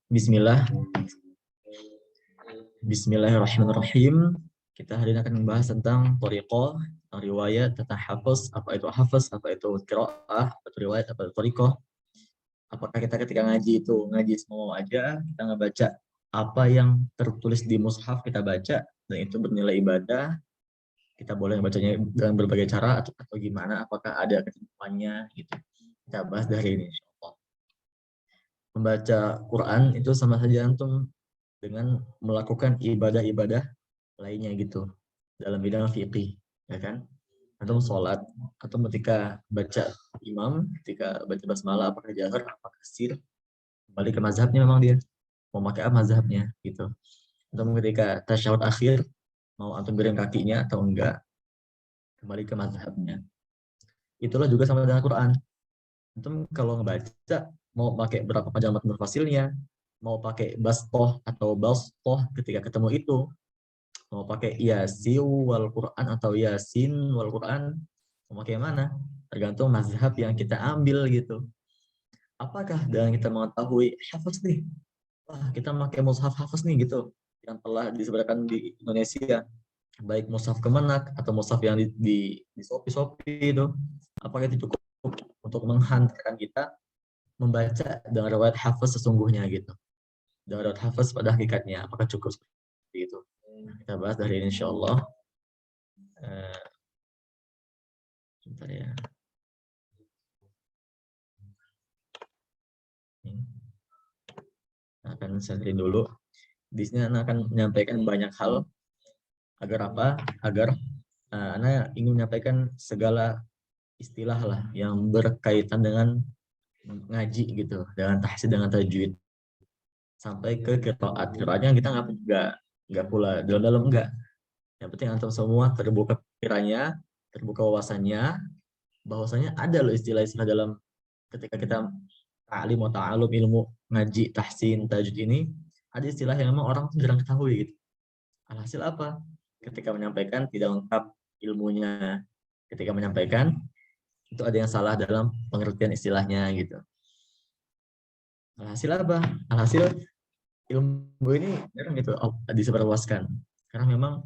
Bismillah. Bismillahirrahmanirrahim. Kita hari ini akan membahas tentang thariqah, tentang riwayat, tentang hafaz, apa itu hafaz, apa itu qiraah, apa itu riwayat, apa itu thariqah. Apakah kita ketika ngaji itu ngaji semua aja, kita ngebaca apa yang tertulis di mushaf kita baca dan itu bernilai ibadah. Kita boleh membacanya dengan berbagai cara atau gimana, apakah ada ketentuannya gitu. Kita bahas dari ini insyaallah. Membaca Quran itu sama saja antum dengan melakukan ibadah-ibadah lainnya gitu dalam bidang fikih, ya kan? Atau sholat, atau ketika baca imam, ketika baca basmalah, apakah jahar, apakah sir, kembali ke mazhabnya memang dia mau pakai apa mazhabnya gitu. Atau ketika tasyahud akhir, mau antum miring kakinya atau enggak, kembali ke mazhabnya. Itulah juga sama dengan Quran. Antum kalau ngebaca mau pakai berapa panjang mat mufasilnya, mau pakai bastoh atau bastoh ketika ketemu itu, mau pakai yasin wal Quran atau yasin wal Quran, mau pakai mana? Tergantung mazhab yang kita ambil gitu. Apakah dengan kita mengetahui hafaz nih, wah kita pakai mushaf hafaz nih gitu, yang telah disebarkan di Indonesia, baik mushaf Kemenak atau mushaf yang di Shopee itu, apakah itu cukup untuk menghantarkan kita membaca dengan riwayat hafaz sesungguhnya gitu, dengan riwayat hafaz pada hakikatnya, apakah cukup seperti itu? Kita bahas dari ini insyaallah. Bentar ya. Akan setting dulu. Di sini Ana akan menyampaikan banyak hal. Agar apa? Agar Ana ingin menyampaikan segala istilah lah yang berkaitan dengan ngaji gitu, dengan tahsin, dengan tajwid, sampai ke qiraat. Qiraatnya kita nggak pula dalam-dalam enggak. Yang penting antum semua terbuka pikirannya, terbuka wawasannya, bahwasanya ada loh istilah-istilah dalam ketika kita ta'lim atau ta'alum ilmu ngaji, tahsin, tajwid ini, ada istilah yang memang orang jarang ketahui gitu. Alhasil apa? Ketika menyampaikan tidak lengkap ilmunya. Ketika menyampaikan itu ada yang salah dalam pengertian istilahnya gitu. Alhasil apa? Alhasil ilmu ini jarang gitu disebarluaskan. Karena memang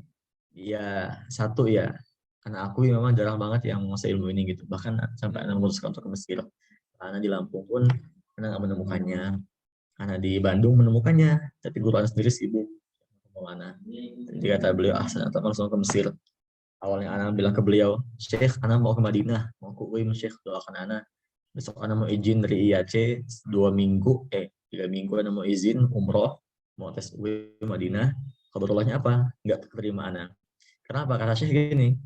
ya satu ya, karena aku memang jarang banget yang menguasai ilmu ini gitu. Bahkan sampai anak memutuskan untuk ke Mesir. Karena di Lampung pun anak nggak menemukannya. Karena di Bandung menemukannya, tapi guru anak sendiri sibuk kemana. Jadi kata beliau, Ahsan atau langsung ke Mesir. Awalnya anak bilang ke beliau, Syekh, anak mau ke Madinah, mau ke UIM, Syekh, doakan anak. Besok anak mau izin dari IAC 2 minggu, 3 minggu anak mau izin umroh, mau tes UIM Madinah. Keberulahnya apa? Nggak keterima anak. Kenapa? Kata Syekh gini,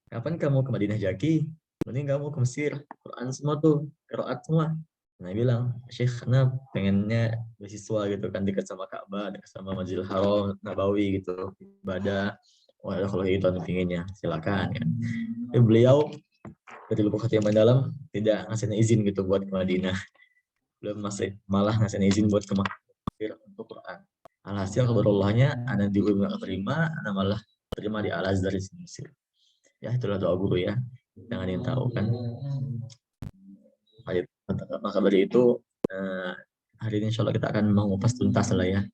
kapan kamu ke Madinah Jaki? Mending kamu ke Mesir, Quran semua tuh, qiraat semua. Nah, bilang, Syekh, karena pengennya beasiswa gitu kan, dekat sama Ka'bah, dekat sama Masjidil Haram, Nabawi gitu, ibadah. Wah, kalau itu anu pinginnya, silakan kan. Tapi beliau dari lubuk hati yang mendalam tidak ngasih izin gitu buat ke Madinah. Beliau masih malah ngasih izin buat ke Mesir untuk Quran. Alhasil keberullahnya, anak di UIM nggak terima, anak malah terima di Al-Azhar di Mesir. Ya, itulah doa guru ya. Jangan yang tahu kan. Maka dari itu hari ini insya Allah kita akan mengupas tuntas lah ya.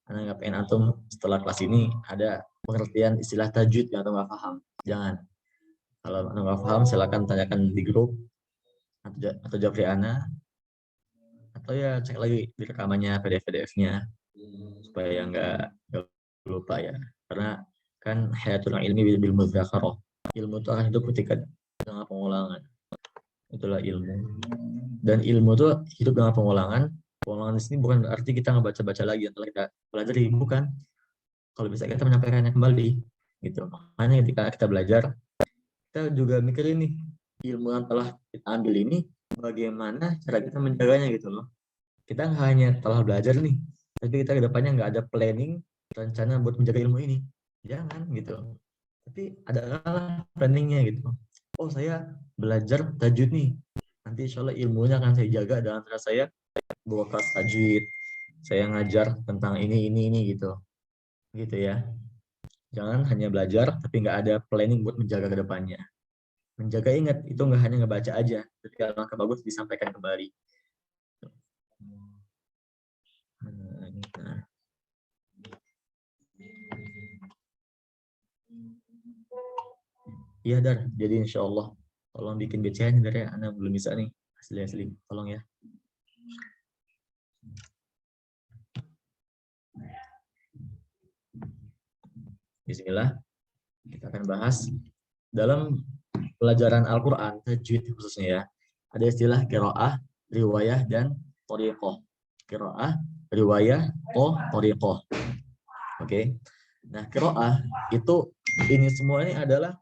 Karena nggak pengen antum setelah kelas ini ada pengertian istilah tajwid yang antum nggak paham. Jangan. Kalau antum nggak paham silakan tanyakan di grup atau japri ana, atau ya cek lagi di rekamannya PDF-nya supaya nggak lupa ya. Karena kan hayatul ilmi bil mudzakarah. Ilmu itu akan hidup ketika dengan pengulangan. Itulah ilmu. Dan ilmu itu hidup dengan pengulangan. Pengulangan di sini bukan berarti kita ngebaca-baca lagi yang telah kita pelajari, bukan. Kalau bisa kita menyampaikannya kembali, gitu. Makanya ketika kita belajar, kita juga mikirin nih ilmu yang telah kita ambil ini, bagaimana cara kita menjaganya gitu loh. Kita nggak hanya telah belajar nih, tapi kita kedepannya nggak ada planning, rencana buat menjaga ilmu ini. Jangan gitu. Tapi ada planningnya gitu. Oh, saya belajar tajwid nih. Nanti insya Allah ilmunya akan saya jaga dengan cara saya bawa kelas tajwid. Saya ngajar tentang ini gitu. Gitu ya. Jangan hanya belajar tapi nggak ada planning buat menjaga ke depannya. Menjaga, ingat, itu nggak hanya ngebaca aja. Ketika langkah bagus disampaikan kembali. Iya Dar, jadi insya Allah tolong bikin BCA nih Dar ya, Ana belum bisa nih asli-asli, tolong ya. Bismillah, kita akan bahas dalam pelajaran Al-Quran, tajwid khususnya ya, ada istilah qiraah, riwayah, dan thoriqoh. Qiraah, riwayah, thoriqoh. Oke. Nah, qiraah itu ini semua ini adalah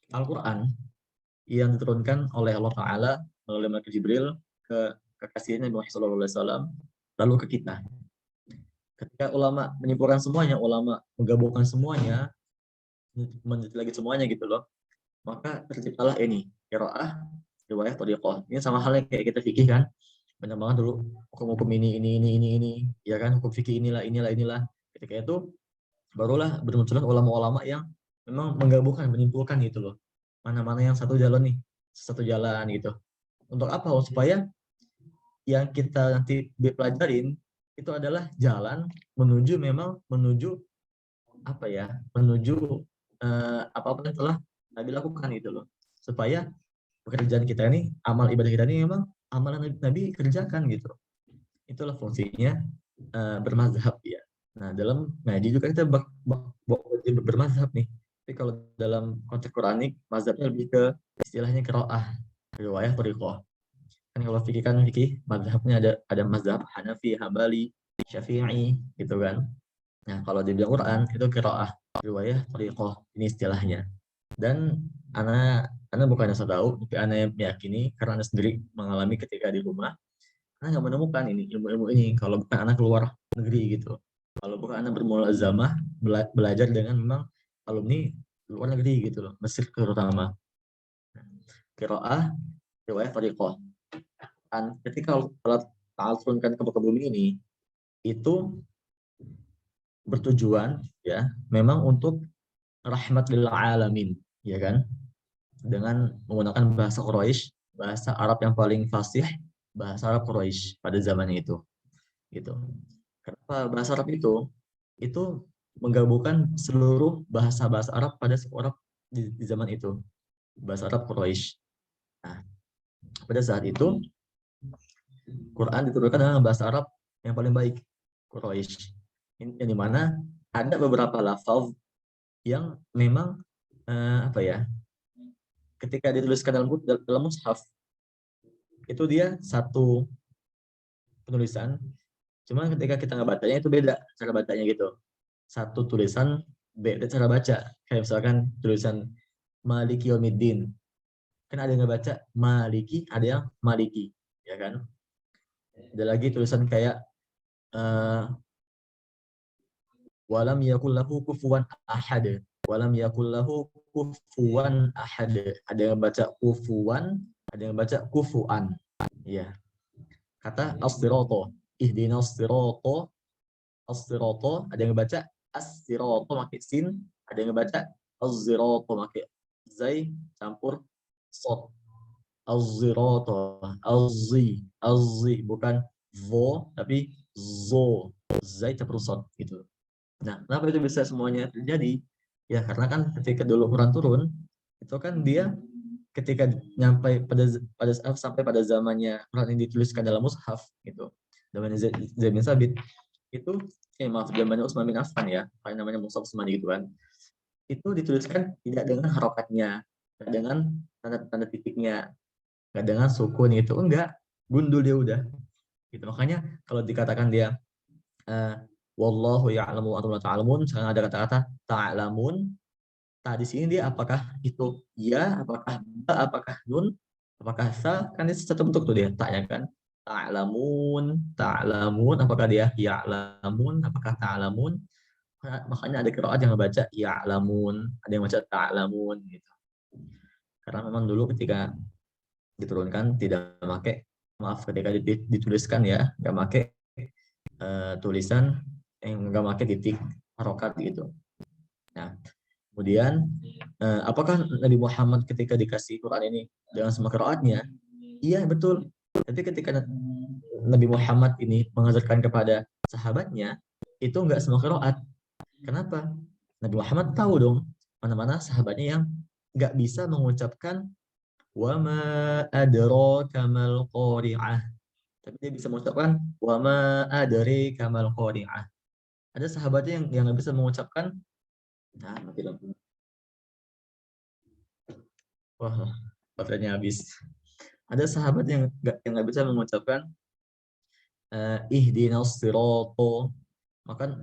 Al-Quran yang diturunkan oleh Allah Ta'ala melalui Malaikat Jibril ke kekasihnya Nabi Muhammad SAW, lalu ke kita. Ketika ulama menyimpulkan semuanya, ulama menggabungkan semuanya, meneliti semuanya gitu loh, maka terciptalah ini qiraah, riwayah, thariqah. Ini sama halnya kayak kita fikih kan, banyak banget dulu hukum-hukum ini, ya kan, hukum fikih inilah. Ketika itu barulah bermunculan ulama-ulama yang memang menggabungkan, menyimpulkan gitu loh, mana-mana yang satu jalan nih, satu jalan gitu. Untuk apa? Supaya yang kita nanti pelajarin itu adalah jalan menuju apa ya, menuju apa-apa yang telah Nabi lakukan gitu loh, supaya pekerjaan kita ini, amal ibadah kita ini memang amalan Nabi kerjakan gitu. Itulah fungsinya bermazhab ya. Nah, dalam ngaji juga kita bermazhab nih. Tapi kalau dalam konteks Quranik, mazhabnya lebih ke istilahnya qiraah, riwayah, thariqah. Kan kalau fikih kan fikih mazhabnya ada mazhab Hanafi, Hambali, Syafi'i gitu kan. Nah, kalau di bidang Quran itu qiraah, riwayah, thariqah, ini istilahnya. Dan ana bukannya so tahu, tapi ana meyakini karena ana sendiri mengalami ketika di rumah, ana nggak menemukan ini ilmu-ilmu ini kalau bukan ana keluar negeri gitu. Kalau bukan ana bermulazamah belajar dengan memang alumni luar negeri gitu loh, Mesir terutama. Qiraah, riwayah, thariqah. Ketika Allah Ta'ala turunkan ke bumi ini, itu bertujuan ya memang untuk rahmat lil alamin, ya kan, dengan menggunakan bahasa Quraisy, bahasa Arab yang paling fasih, bahasa Arab Quraisy pada zamannya itu gitu. Kenapa bahasa Arab itu menggabungkan seluruh bahasa-bahasa Arab pada Arab di zaman itu, bahasa Arab Quraisy. Nah, pada saat itu Quran diturunkan dengan bahasa Arab yang paling baik, Quraisy. Yang dimana ada beberapa lafaz yang memang apa ya, ketika dituliskan dalam mushaf itu dia satu penulisan, cuman ketika kita nggak bacanya itu beda cara bacanya gitu. Satu tulisan beda cara baca. Kayak misalkan tulisan Maliki Yaumiddin, kan ada yang nggak baca Maliki, ada yang Maliki, ya kan. Ada lagi tulisan kayak walam yakul lahu kufuwan ahad. Walam yakul lahu kufuwan ahad. Ada yang baca kufuwan, ada yang baca kufuan. Iya. Kata as-sirata, ihdinas sirata, as-sirata, ada yang baca as-sirata pakai sin, ada yang baca az-zirata pakai zai campur sod. Az-zirata, az-zi, bukan vo tapi zo, zai campur sod gitu. Nah, kenapa itu bisa semuanya terjadi? Ya karena kan ketika dulu Quran turun, itu kan dia ketika nyampai sampai pada zamannya Quran ini dituliskan dalam mushaf gitu. Zamannya Zaid bin Sabit itu maaf, zamannya Utsman bin Affan ya, apa namanya mushaf Utsman gitu kan. Itu dituliskan tidak dengan harokatnya, tidak dengan tanda-tanda titiknya, nggak dengan sukun gitu, enggak, gundul dia udah. Gitu. Makanya kalau dikatakan dia wallahu ya'lamu wa antum la ta'lamun, misalnya ada kata-kata ta'lamun, di sini dia apakah itu ya, apakah ba, apakah nun, apakah sa, kan itu satu bentuk tuh dia taknya kan. Ta'lamun, apakah dia ya'lamun, apakah ta'lamun. Makanya ada qiraat yang membaca ya'lamun, ada yang baca ta'lamun gitu. Karena memang dulu ketika diturunkan tidak pakai, maaf, ketika dituliskan ya nggak pakai tulisan yang nggak pakai titik harokat gitu. Nah, kemudian apakah Nabi Muhammad ketika dikasih Quran ini dengan semua qiraatnya? Iya, betul. Tapi ketika Nabi Muhammad ini mengajarkan kepada sahabatnya, itu nggak semua qiraat. Kenapa? Nabi Muhammad tahu dong mana-mana sahabatnya yang nggak bisa mengucapkan wa ma adraka mal qari'ah, tapi dia bisa mengucapkan wa ma adraka mal qari'ah. Ada sahabatnya yang nggak bisa mengucapkan, nah mati lampu. Wah, baterainya habis. Ada sahabat yang nggak bisa mengucapkan ihdinas sirata. Maka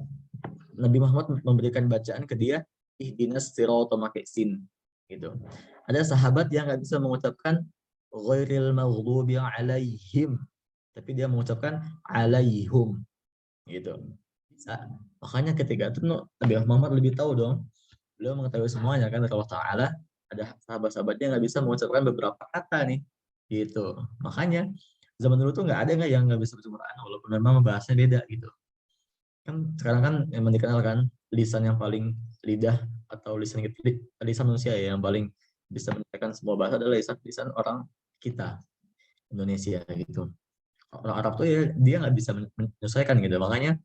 Nabi Muhammad memberikan bacaan ke dia ihdinas sirata pakai sin gitu. Ada sahabat yang nggak bisa mengucapkan ghairil maghdubi alaihim, tapi dia mengucapkan alaihum gitu. Bisa. Makanya ketika itu Nabi Muhammad lebih tahu dong. Beliau mengetahui semuanya kan dari Allah Ta'ala. Ada sahabat-sahabatnya nggak bisa mengucapkan beberapa kata nih gitu. Makanya zaman dulu tuh nggak ada nggak yang nggak bisa baca Quran walaupun memang bahasanya beda gitu. Kan sekarang kan yang dikenal kan lisan yang paling lidah atau lisan manusia ya yang paling bisa menyampaikan semua bahasa adalah lisan orang kita Indonesia gitu. Orang Arab tuh ya dia nggak bisa menyesuaikan gitu. Makanya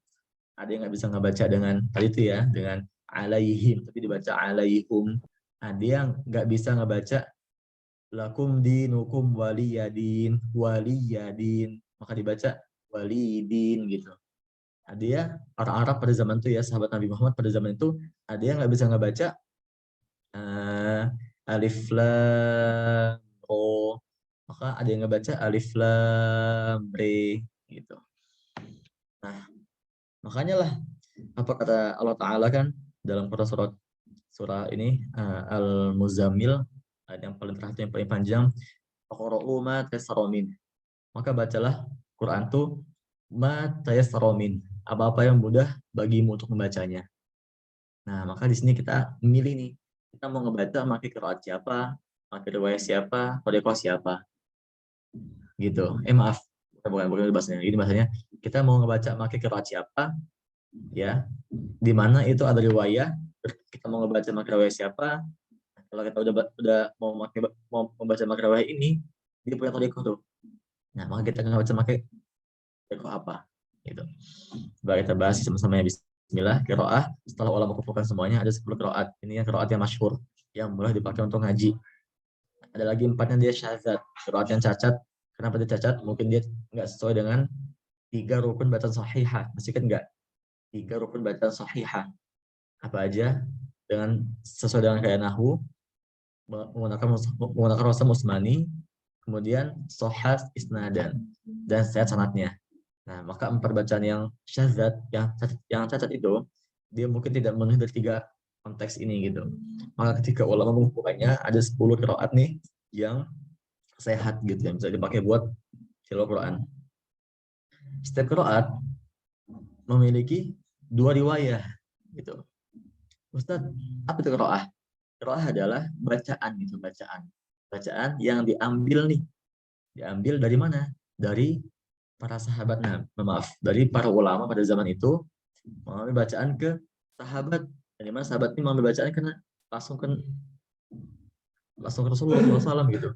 ada yang nggak bisa ngebaca dengan tadi itu ya dengan alaihim tapi dibaca alaihum. Ada yang nggak bisa ngebaca lakum dinukum waliyadin maka dibaca walidin gitu. Ada ya orang Arab pada zaman itu ya sahabat Nabi Muhammad pada zaman itu ada yang nggak bisa ngebaca uh, alif lam ro, maka ada yang ngebaca alif lam re gitu. Nah makanya lah apa kata Allah Taala kan dalam surah ini Al-Muzammil ayat yang paling terakhir yang paling panjang, faqra'u ma tayassara min, maka bacalah Quran tuh ma tayassara min, apa-apa yang mudah bagimu untuk membacanya. Nah, maka di sini kita memilih nih, kita mau ngebaca pakai qiraat siapa, pakai riwayat siapa, qariqah siapa. Gitu. Maaf, bukan bahasanya. Ini bahasanya kita mau ngebaca pakai qiraat siapa, ya. Di mana itu ada riwayat, kita mau ngebaca pakai riwayat siapa. Kalau kita udah mau membaca pakai riwayat ini, dia punya qariqah tuh. Nah, maka kita ngebaca pakai qariqah apa? Gitu. Coba kita bahas sama-sama ya. Bismillah, qiraah. Setelah ulama kumpulkan semuanya, ada 10 qiraat. Ini yang qiraat yang masyhur, yang boleh dipakai untuk ngaji. Ada lagi 4 yang dia syadzat, qiraat yang cacat. Kenapa dia cacat? Mungkin dia nggak sesuai dengan 3 rukun bacaan sahihah. Masih kan nggak? 3 rukun bacaan sahihah. Apa aja? Dengan sesuai dengan kayak nahwu, menggunakan rasa musmani, kemudian sohas isnadan, dan sehat sanatnya. Nah, maka 4 bacaan yang syadzat, yang cacat itu, dia mungkin tidak memenuhi dari 3 konteks ini gitu. Maka ketika ulama mengumpulkannya, ada 10 qiraat nih yang sehat gitu, yang bisa dipakai buat tilawah Quran. Setiap qiraat memiliki 2 riwayah gitu. Ustaz, apa itu qiraah? Qiraah adalah bacaan gitu, bacaan. Bacaan yang diambil nih. Diambil dari mana? Dari para sahabat, maaf, dari para ulama pada zaman itu mengambil bacaan ke sahabat. Dari mana sahabat ini mengambil bacaan karena langsung ke Rasulullah SAW gitu.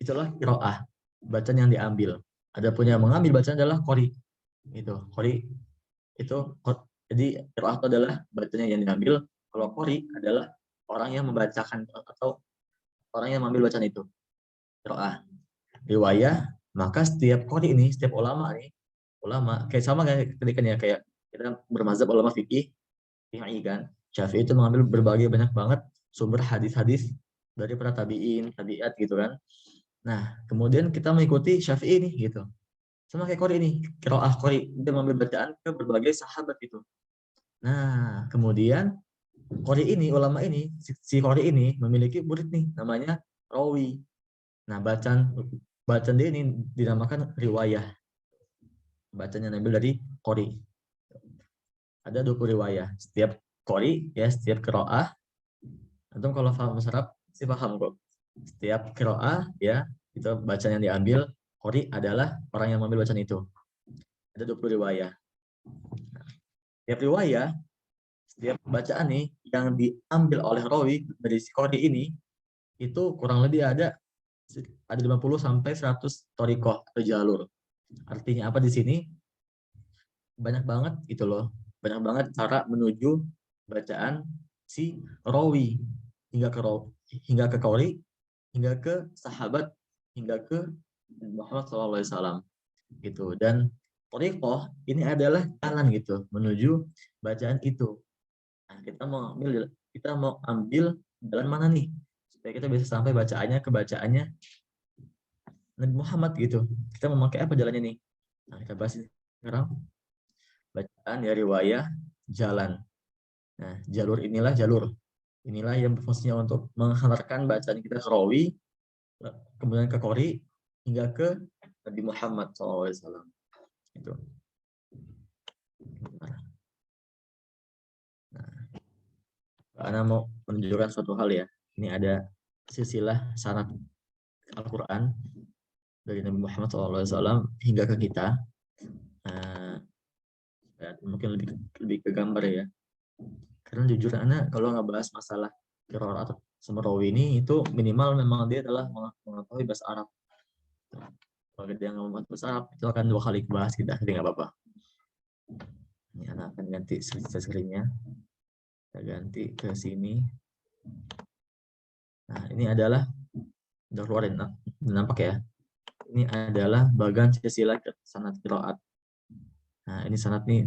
Itulah qiraah, bacaan yang diambil. Ada punya mengambil bacaan adalah qori. Itu qori itu jadi qiraah itu adalah bacanya yang diambil. Kalau qori adalah orang yang membacakan atau orang yang mengambil bacaan itu. Qiraah. Riwayah, maka setiap qori ini, setiap ulama kayak sama kayak ketika ya kayak kita bermazhab ulama fikih kan. Syafi'i itu mengambil berbagai banyak banget sumber hadis-hadis dari para tabi'in, tabi'at gitu kan. Nah, kemudian kita mengikuti Syafi'i nih gitu. Sama kayak Qori ini, qiraah Qori, dia mengambil bacaan ke berbagai sahabat gitu. Nah, kemudian Qori ini, ulama ini, si Qori ini memiliki murid nih namanya rawi. Nah, bacaan dia ini dinamakan riwayah. Bacanya ngambil dari Qori. Ada 20 riwayah. Setiap Qori ya, setiap qiraah. Antum kalau paham Arab sih paham kok. Setiap qiraah ya, itu bacaan yang diambil Qori adalah orang yang mengambil bacaan itu. Ada 20 riwayah. Setiap riwayah, setiap bacaan nih yang diambil oleh rawi dari si Qori ini itu kurang lebih ada 50 sampai 100 thariqah atau jalur. Artinya apa di sini? Banyak banget gitu loh. Banyak banget cara menuju bacaan si rawi hingga ke qori, hingga ke sahabat, hingga ke Muhammad SAW gitu. Dan thariqah ini adalah jalan gitu menuju bacaan itu. Nah, kita mau ambil jalan mana nih supaya kita bisa sampai kebacaannya Nabi Muhammad gitu. Kita mau pakai apa jalannya nih? Nah, kita bahas sekarang bacaan ya riwayah jalan. Nah, inilah yang berfungsinya untuk menghantarkan bacaan kita ke rawi, kemudian ke qori, hingga ke Nabi Muhammad SAW. Itu. Nah, Ana mau menunjukkan suatu hal ya. Ini ada silsilah sanad Al-Quran dari Nabi Muhammad SAW hingga ke kita. Mungkin lebih ke gambar ya. Karena jujur Ana kalau nggak bahas masalah qiraat atau Semerawi ini itu minimal memang dia adalah mengetahui bahasa Arab. Kalau dia nggak mengetahui bahasa Arab itu akan 2 kali bahas kita, jadi nggak apa-apa. Ini Ana akan ganti screen-nya. Kita ganti ke sini. Nah, ini adalah udah keluarin, nampak ya. Ini adalah bagian silsilah sanad qiraat. Nah, ini sanad nih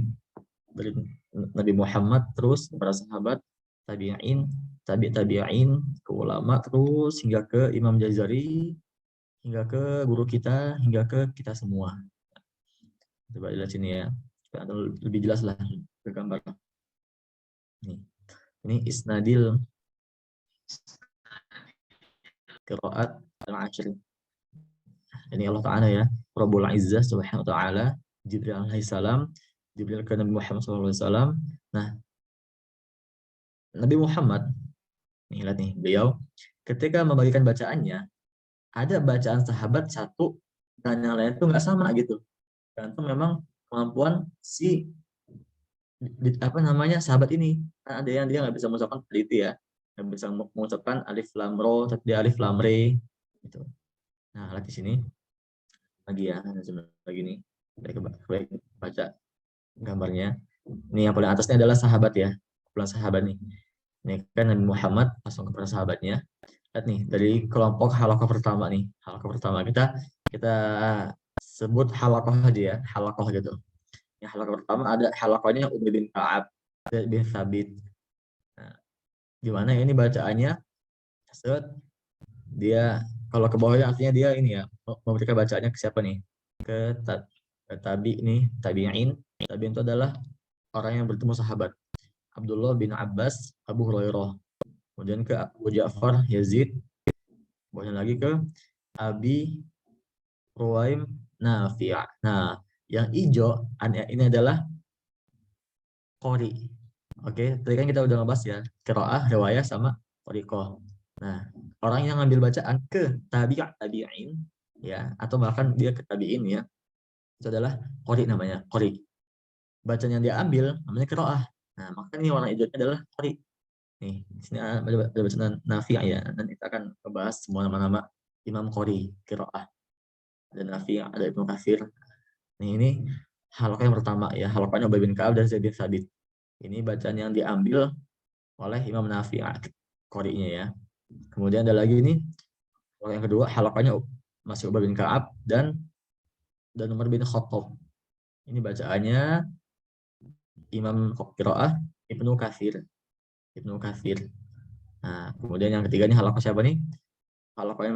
dari Nabi Muhammad terus para sahabat, tabi'in, tabi'in, ke ulama terus hingga ke Imam Jazari, hingga ke guru kita, hingga ke kita semua. Coba lihat sini ya. Lebih jelas lah ke gambar. Ini isnadil qiraat al-ashr. Ini Allah Ta'ala ya, Rabbul Izzah Subhanahu wa Ta'ala, Jibril alaihi salam, Jibril ke Nabi Muhammad SAW. Nah, Nabi Muhammad, nih lihat nih, beliau ketika membagikan bacaannya, ada bacaan sahabat satu dan yang lain itu nggak sama gitu. Dan itu memang kemampuan si sahabat ini. Nah, ada yang dia nggak bisa mengucapkan itu ya, nggak bisa mengucapkan alif lam ro, tapi dia alif lam re gitu. Nah, lihat di sini lagi ya, lagi nih, baik baca gambarnya. Ini yang paling atasnya adalah sahabat ya, kumpulan sahabat nih. Ini kan Nabi Muhammad langsung kepada sahabatnya. Lihat nih, dari kelompok halaqah pertama nih. Halaqah pertama kita sebut halaqah aja ya, halaqah gitu. Yang halaqah pertama ada halaqahnya Ubay bin Ka'ab bin Thabit. Nah, gimana ini bacaannya? Set, dia kalau ke bawahnya artinya dia ini ya, memberikan bacaannya ke siapa nih? Ke tabi'in. Tabi'in itu adalah orang yang bertemu sahabat. Abdullah bin Abbas, Abu Hurairah. Kemudian ke Abu Ja'far, Yazid. Kemudian lagi ke Abi Ruwaim, Nafi'. Nah, yang hijau ini adalah qori. Oke, tadi kan kita udah ngebahas ya, qiraah, riwayah sama thariqah. Nah, orang yang ngambil bacaan ke tabi'in ya, atau bahkan dia ke tabi'in ya, itu adalah qori namanya, qori. Bacaan yang dia ambil namanya qiraah. Nah, maka ini warna hijaunya adalah qori. Nih, di sini ada bacaan Nafi' ya. Nanti kita akan membahas semua nama-nama Imam Qori, qiraah. Ada Nafi', ada Ibnu Katsir. Ini halaqah yang pertama ya, halaqahnya Ubay bin Ka'ab dan Zaid bin Thabit. Ini bacaan yang diambil oleh Imam Nafi' Qori'nya ya. Kemudian ada lagi nih, yang kedua halaqahnya masih Ubay bin Ka'ab dan Umar bin Khattab. Ini bacaannya Imam Qiraah Ibnu Katsir. Nah, kemudian yang ketiga nih halaqah siapa nih? Halaqahnya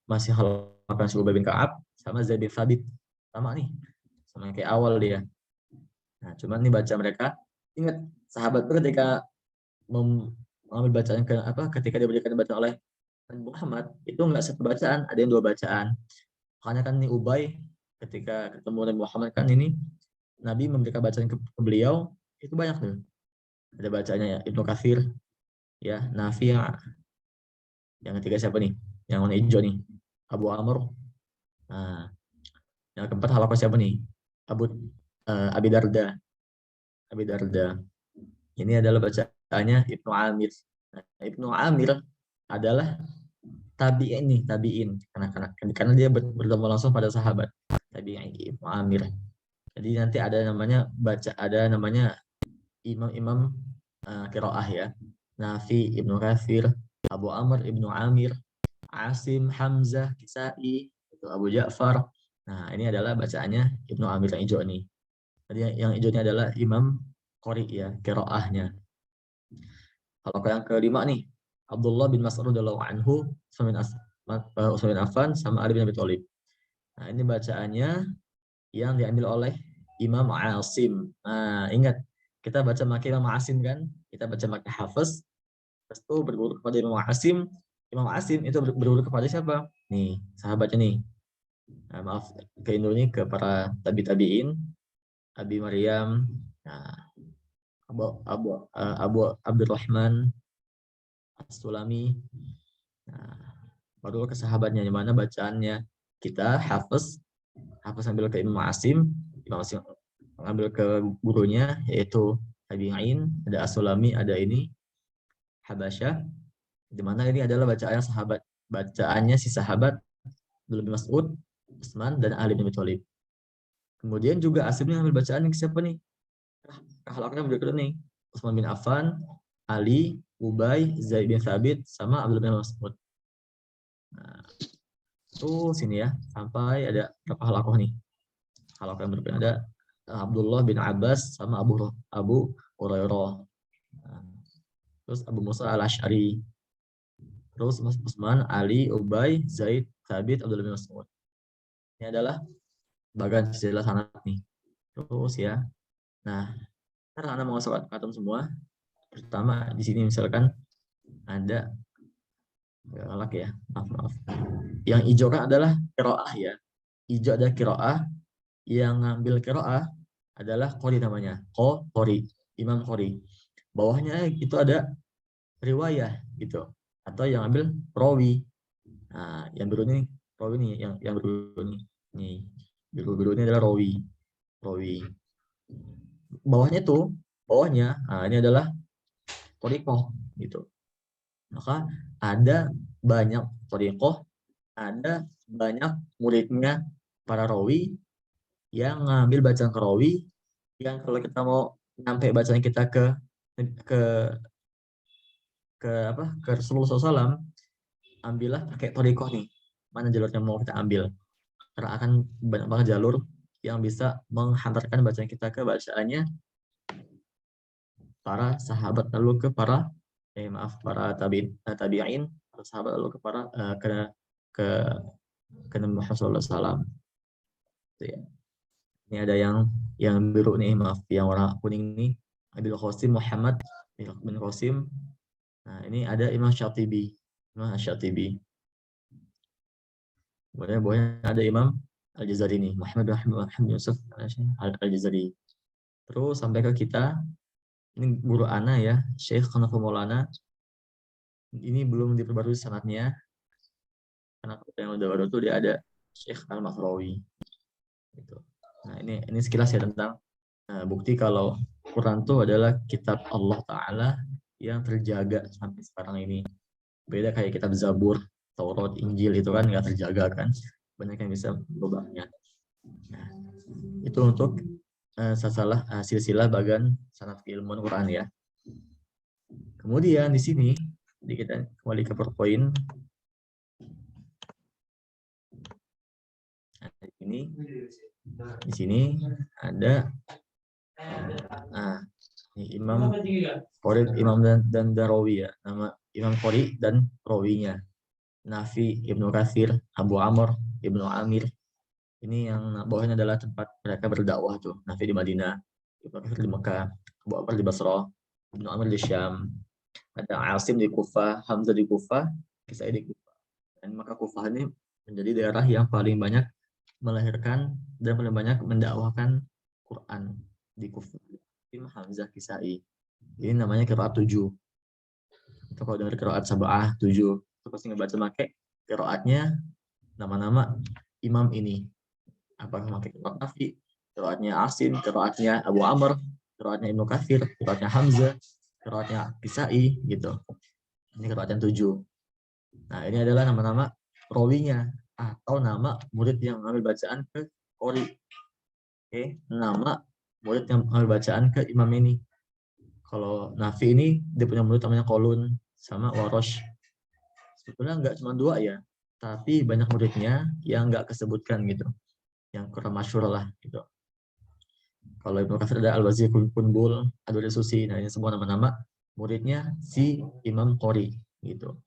masih halaqah Ubay bin Ka'ab sama Zaid bin Thabit. Sama nih. Sama yang kayak awal dia. Nah, cuman nih baca mereka, ingat sahabat itu ketika mengambil bacaan ketika diberikan bacaan oleh Nabi Muhammad, itu enggak satu bacaan, ada yang 2 bacaan. Makanya kan nih Ubay ketika ketemu Nabi Muhammad kan ini Nabi memberikan bacaan ke beliau itu banyak tuh. Ada bacanya ya Ibnu Katsir, ya Nafi'. Yang ketiga siapa nih? Yang warna hijau nih, Abu Amr. Nah, yang keempat halaqah siapa nih? Abi Darda. Ini adalah bacaannya Ibnu Amir. Nah, Ibnu Amir adalah tabi'in karena dia bertemu langsung pada sahabat. Tabi'in Ibnu Amir. Jadi nanti ada namanya imam-imam qiraah ya. Nafi, Ibnu Katsir, Abu Amr, Ibnu Amir, Asim, Hamzah, Kisai, itu Abu Ja'far. Nah, ini adalah bacaannya Ibnu Amir yang hijau nih. Tadi yang hijau ini adalah Imam Qori ya, qiraahnya. Kalau yang kelima nih, Abdullah bin Mas'ud radhiyallahu anhu, Utsman bin Affan sama Ali bin Abi Thalib. Nah, ini bacaannya yang diambil oleh Imam Asim. Nah, ingat, kita baca pakai Imam Asim kan? Kita baca pakai Hafiz, terus itu berguru kepada Imam Asim. Imam Asim itu berguru kepada siapa? Nih, sahabatnya nih. Nah, maaf, ke Indonesia ke para tabi'in, Abi Maryam, nah, Abu Abdurrahman As-Sulami. Nah, baru ke sahabatnya, di mana bacaannya kita Hafiz ambil ke Imam Asim, Imam Asim mengambil ke gurunya yaitu Tabi'in, ada As-Sulami, ada ini Habasyah, di mana ini adalah bacaannya si sahabat Abdullah bin Mas'ud, Utsman dan Ali bin Abi Thalib. Kemudian juga Asimnya ambil bacaan ke siapa nih? Akhlaknya berikut nih. Utsman bin Affan, Ali, Ubay, Zaid bin Thabit, sama Abdullah bin Mas'ud. Nah, itu sini ya, sampai ada berapa halakoh nih? Halakoh yang berbeda ada Abdullah bin Abbas sama Abu Hurairah. Nah, terus Abu Musa al-Asy'ari. Terus Mas Utsman, Ali, Ubay, Zaid, Thabit, Abdullah bin Mas'ud. Ini adalah bagian silsilah sanad nih. Terus ya. Nah, karena Anda mau sholat khatam semua, pertama di sini misalkan ada galak ya, maaf. Yang hijau kan adalah qiraah ya. Hijau adalah qiraah, yang ngambil qiraah adalah qori namanya. Qori, Imam Qori. Bawahnya itu ada riwayah gitu. Atau yang ambil rawi. Nah, yang biru ini rawi nih, yang biru ini. Nih, biru ini adalah rawi. Bawahnya, nah ini adalah thariqah gitu. Maka ada banyak thariqah, ada banyak muridnya para rawi yang ngambil bacaan ke rawi, yang kalau kita mau sampai bacaan kita ke ke Rasulullah SAW, ambillah pakai thariqah nih. Mana jalurnya mau kita ambil? Karena akan banyak banget jalur yang bisa menghantarkan bacaan kita ke bacaannya para sahabat lalu ke para tabi'in, para sahabat lalu ke para ke Nabi Muhammad SAW. Ya. Ini ada yang biru nih, maaf, yang warna kuning nih, Abil Qasim Muhammad bin Qasim. Nah, ini ada Imam Syatibi. Kemudian ada Imam Al-Jazari nih, Muhammad bin Yusuf Al-Jazari. Terus sampai ke kita, ini guru ana ya, Syekh Hanafi Maulana. Ini belum diperbarui sanadnya, karena yang udah baru tuh dia ada Syekh Al-Maghrawi. Gitu. Nah, ini sekilas ya tentang bukti kalau Quran itu adalah kitab Allah Ta'ala yang terjaga sampai sekarang ini. Beda kayak kitab Zabur, Taurat, Injil itu kan nggak terjaga kan. Banyak yang bisa berubahnya. Nah, itu untuk silsilah bagian sanad keilmuan Quran ya. Kemudian di sini kita kembali ke PowerPoint. Nah, di sini ada Imam Qori, Imam dan Rawi ya. Nama Imam Qori dan Rawinya. Nafi, Ibnu Katsir, Abu Amr, Ibnu Amir. Ini yang bawahnya adalah tempat mereka berdakwah tuh. Nafi di Madinah, Ibnu Katsir di Mekah, Abu Amr di Basrah, Ibnu Amir di Syam. Ada Asim di Kufah, Hamzah di Kufah, Kisai di Kufah. Dan maka Kufah ini menjadi daerah yang paling banyak melahirkan dan paling banyak mendakwahkan Quran di Kufah. Hamzah, Kisai. Ini namanya qiraat 7. Atau kalau dengar qiraat sab'ah 7, itu pasti ngebaca pakai qiraatnya nama-nama imam ini. Apakah pakai qiraat Nafi, qiraatnya Asim, qiraatnya Abu Amr, qiraatnya Ibnu Katsir, qiraatnya Hamzah, qiraatnya Kisai gitu. Ini qiraat yang 7. Nah, ini adalah nama-nama rawinya atau nama murid yang mengambil bacaan ke qori. Oke, nama murid yang mengambil bacaan ke imam ini. Kalau Nafi ini dia punya murid namanya Kolun sama Warosh. Sebetulnya nggak cuma dua ya, tapi banyak muridnya yang nggak kesebutkan gitu, yang kurang masyhur lah gitu. Kalau Ibnu Katsir ada Al-Wazi Kunbul, Ad-Durrasusi, nah ini semua nama-nama muridnya si Imam Qori gitu.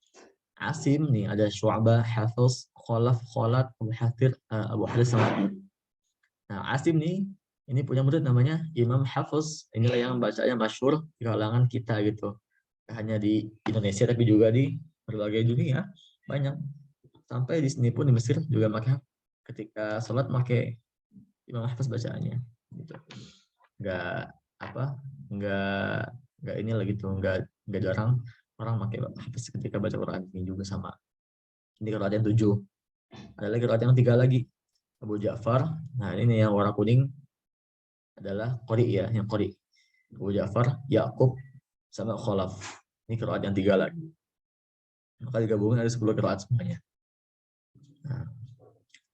Asim nih ada Syu'bah, Hafiz, Khalaf, Khalat, Abu Hatir, Abu Haris sama. Nah, Asim nih ini punya murid namanya Imam Hafiz. Inilah yang bacanya masyhur di kalangan kita gitu. Hanya di Indonesia tapi juga di berbagai dunia banyak. Sampai di sini pun di Mesir juga pakai ketika sholat pakai Imam Hafiz bacaannya gitu. Nggak apa nggak ini lagi tuh nggak jarang orang pakai Hafiz ketika baca Quran. Ini juga sama. Ini qiraat yang 7. Ada lagi qiraat yang 3 lagi. Abu Ja'far. Nah, ini yang warna kuning adalah Qori ya, yang Qori. Abu Ja'far, Ya'qub, sama Khalaf. Ini qiraat yang 3 lagi. Maka digabungin ada 10 qiraat semuanya. Nah,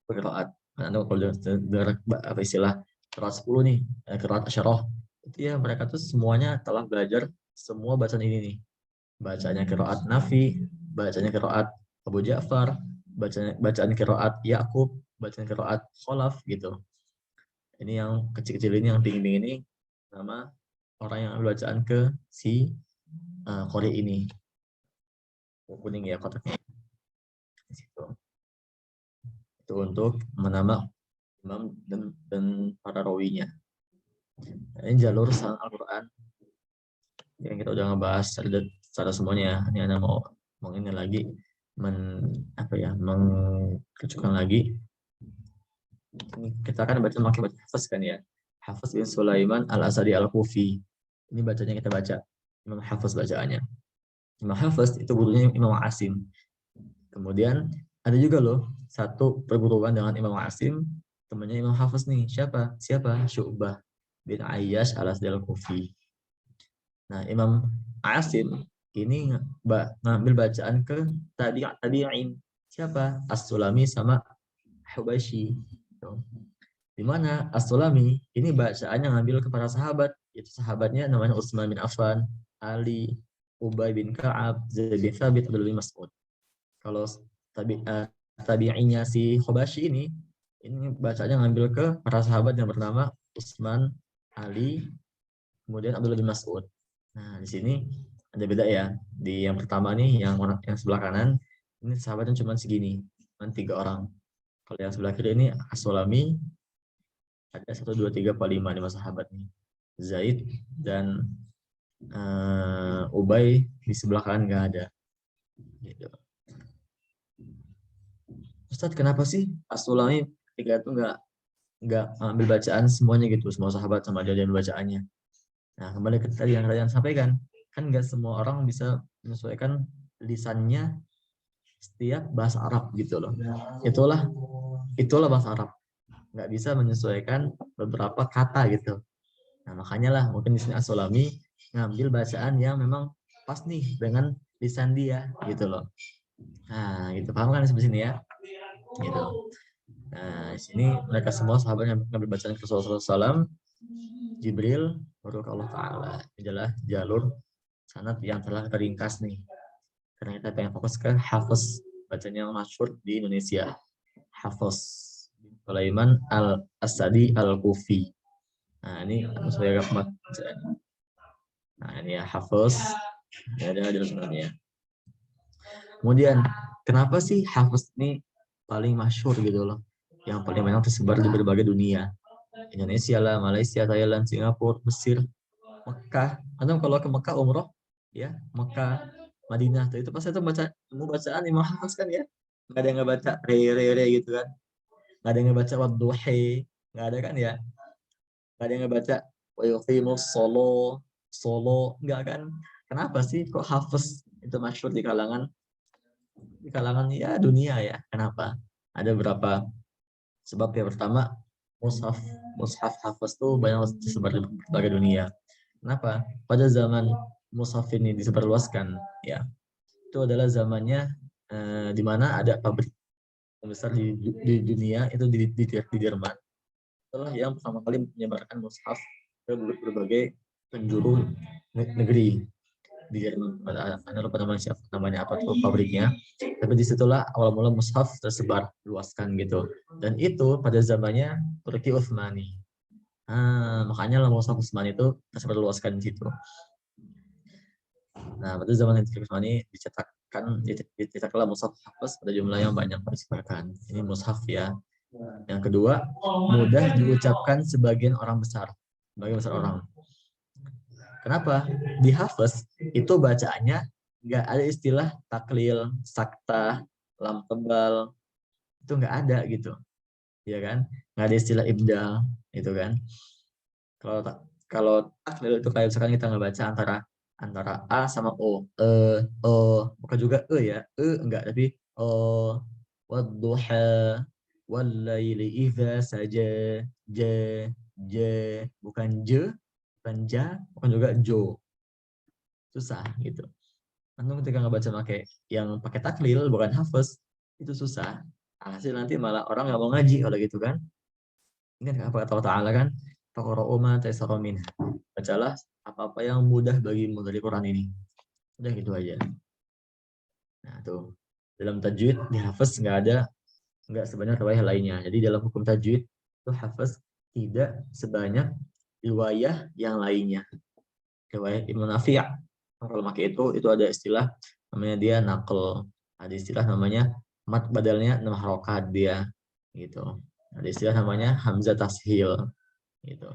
qiraat. Anda kalau dengar apa istilah qiraat 10 nih, qiraat asyarah. Itu ya mereka tuh semuanya telah belajar semua bacaan ini nih. Bacanya qiraat Nafi, bacanya qiraat Abu Ja'far, bacaan qiraat Ya'qub, bacaan qiraat Khalaf gitu. Ini yang kecil-kecil ini, yang ping-ping ini nama orang yang bacaan ke si Qori ini. Kuning ya kotaknya. Di situ. Itu untuk menambah imam dan para rawinya. Nah, ini jalur sang Al-Quran yang kita udah ngebahas secara semuanya. Ini Anda mau ini lagi mengkecukan lagi. Ini kita kan baca Hafiz kan ya. Hafiz bin Sulaiman Al-Asadi Al-Kufi. Ini bacanya kita baca. Imam Hafiz bacaannya. Imam Hafiz itu gurunya Imam Asim. Kemudian ada juga loh satu perguruan dengan Imam Asim, temannya Imam Hafiz nih. Siapa? Syu'bah bin Ayyash Al-Asadi Al-Kufi. Nah, Imam Asim ini ngambil bacaan ke tabi'in. Siapa? As-Sulami sama Hubashi. Di mana As-Sulami ini bacaannya ngambil ke para sahabat, yaitu sahabatnya namanya Utsman bin Affan, Ali, Ubay bin Ka'ab, Zaid bin Thabit, Abdullah bin Mas'ud. Kalau tabi'inya si Hubashi ini bacanya ngambil ke para sahabat yang bernama Utsman, Ali, kemudian Abdullah bin Mas'ud. Nah, di sini ada beda ya. Di yang pertama nih, yang sebelah kanan, ini sahabatnya cuma segini, cuma 3 orang. Kalau yang sebelah kiri ini As-Sulami, ada 1, 2, 3, 4, 5 sahabat nih. Zaid dan Ubay di sebelah kanan nggak ada. Gitu. Ustadz, kenapa sih As-Sulami ketika itu nggak ambil bacaan semuanya gitu, semua sahabat sama dia bacaannya? Nah, kembali ke tadi yang kalian sampaikan, kan nggak semua orang bisa menyesuaikan lisannya setiap bahasa Arab gitu loh. Itulah bahasa Arab. Nggak bisa menyesuaikan beberapa kata gitu. Nah, makanya lah mungkin di sini As-Sulami ngambil bacaan yang memang pas nih dengan lisan dia gitu loh. Nah, gitu, paham kan di sini ya? Gitu. Nah, di sini mereka semua sahabat yang ngambil bacaan ke Rasulullah SAW, Jibril, baru Allah Ta'ala. Ini adalah jalur sanad yang telah teringkas nih. Karena kita pengen fokus ke Hafiz, bacanya yang masyhur di Indonesia. Hafiz Sulaiman Al-Asadi Al-Kufi. Nah, ini saya agak. Nah, ini ya Hafiz. Ya, ada sebenarnya. Kemudian, kenapa sih Hafiz ini paling masyhur gitu loh? Yang paling banyak tersebar di berbagai dunia. Indonesia lah, Malaysia, Thailand, Singapura, Mesir, Mekah. Atau kalau ke Mekah umroh, ya Mekah, Madinah, itu pasti itu bacaan Imam Hafiz kan ya. Nggak ada yang nggak baca re gitu kan. Nggak ada yang nggak baca wadduhi, nggak ada kan ya. Nggak ada yang nggak baca wa yuqimus solo, nggak kan. Kenapa sih kok Hafiz itu masyhur di kalangan ya dunia ya? Kenapa? Ada berapa sebab. Yang pertama, mushaf Hafiz tuh banyak tersebar di berbagai dunia. Kenapa? Pada zaman mushaf ini disebarluaskan, ya, itu adalah zamannya di mana ada pabrik besar di dunia itu di Jerman. Itulah yang pertama kali menyebarkan mushaf ke berbagai penjuru negeri di Jerman. Anda lupa namanya apa tuh pabriknya. Tapi disitulah awal mula mushaf tersebar luaskan gitu. Dan itu pada zamannya Turki Utsmani. Makanya lah mushaf Utsmani itu tersebar luaskan di situ. Nah, pada zaman Turki Utsmani dicetaklah mushaf Hafiz pada jumlah yang banyak disebarkan. Ini mushaf ya. Yang kedua, mudah diucapkan sebagian orang besar. Sebagian besar orang. Kenapa? Di Hafiz itu bacaannya nggak ada istilah taklil, sakta, lam tebal, itu nggak ada gitu, ya kan? Nggak ada istilah ibdal, itu kan? Kalau taklil itu kayak misalkan kita nggak baca antara a sama o, bukan juga ya, enggak, tapi wadduha, wallaili idza saja, j, bukan bukan bukan juga jo, susah gitu. Antum ketika ngebaca yang pakai taklil bukan hafaz itu susah. Hasil nanti malah orang nggak mau ngaji kalau gitu kan. Ini kan apa kata Allah Ta'ala kan? Faqra'u ma tayassara minha. Bacalah apa-apa yang mudah bagimu dari Quran ini. Udah gitu aja. Nah, tuh. Dalam tajwid di hafaz nggak sebanyak riwayah lainnya. Jadi dalam hukum tajwid itu hafaz tidak sebanyak riwayah yang lainnya. Riwayat Ibnu Nafi'. Kalau pakai itu ada istilah namanya dia naql. Ada istilah namanya mat badalnya 6 harokat dia gitu. Ada istilah namanya hamzah tashil gitu.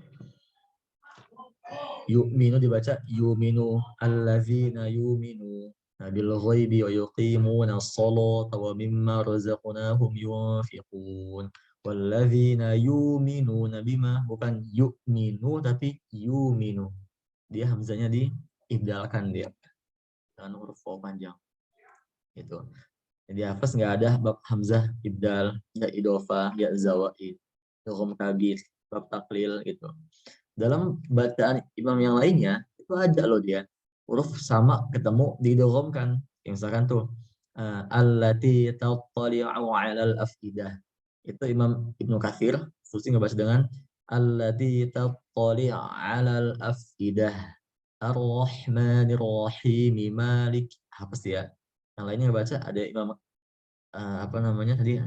Yu'minu dibaca yu'minu, allazina yu'minu bil ghaibi wa yuqimuna as-salata wa mimma razaqnahum yunfiqun. Wallazina yu'minuna bima, bukan yu'minu tapi yu'minu. Dia hamzanya diibdalkan dia dengan huruf waw panjang. Gitu. Jadi hafaz nggak ada bab hamzah ibdal, ya idofah, ya zawaid, idgham kabir, bab taklil gitu. Dalam bacaan imam yang lainnya itu ada loh dia huruf sama ketemu diidghamkan. Misalkan tuh allati tattali'u 'alal afidah. Itu Imam Ibnu Katsir Susi ngebaca dengan allati tattali'u 'alal afidah. Ar-Rahmanir Rahim Malik. Hafaz ya. Yang lainnya ngebaca ada Imam apa namanya tadi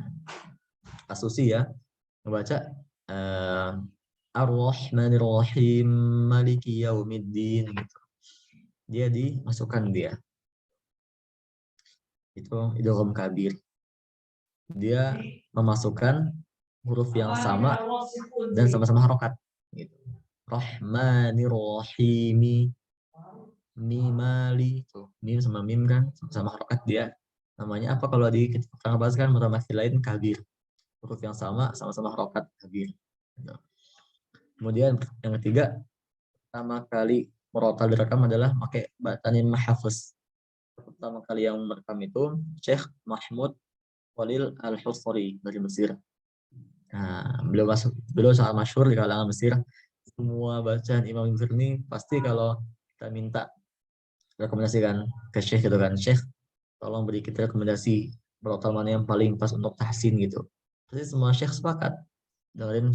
Asusi ya, ngebaca Ar-Rahmanir Rahim Maliki Yaumiddin gitu. Dia dimasukkan dia. Itu idgham kabir. Dia memasukkan huruf yang sama dan sama-sama harokat gitu. Rahmanir Rahimi mimali tuh, mim sama mim kan sama harokat dia. Namanya apa kalau di kita bahas kan mutamatsil lain kabir. Huruf yang sama-sama harokat kabir. Gitu. Kemudian yang ketiga, pertama kali merotal direkam adalah pakai batanin mahafuz. Pertama kali yang merekam itu Syekh Mahmud Khalil Al-Husari dari Mesir. Nah, beliau sangat masyhur di kalangan Mesir. Semua bacaan Imam Mesir ini pasti kalau kita minta rekomendasikan ke Syekh gitu kan, Syekh tolong beri kita rekomendasi merotal mana yang paling pas untuk tahsin gitu. Pasti semua Syekh sepakat dengan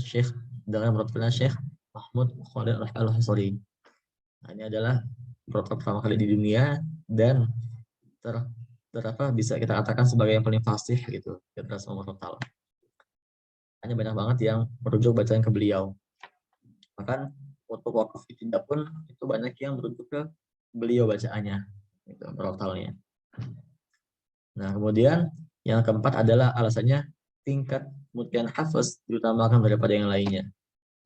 merotalnya Syekh Mahmud Khalil Al-Husari. Nah, ini adalah merotal pertama kali di dunia dan bisa kita katakan sebagai yang paling fasih gitu di antara semua merotal. Hanya banyak banget yang merujuk bacaan ke beliau. Bahkan untuk wakaf tidak pun itu banyak yang merujuk ke beliau bacaannya, gitu, merotalnya. Nah, kemudian yang keempat adalah alasannya tingkat mutian hafaz diutamakan daripada yang lainnya.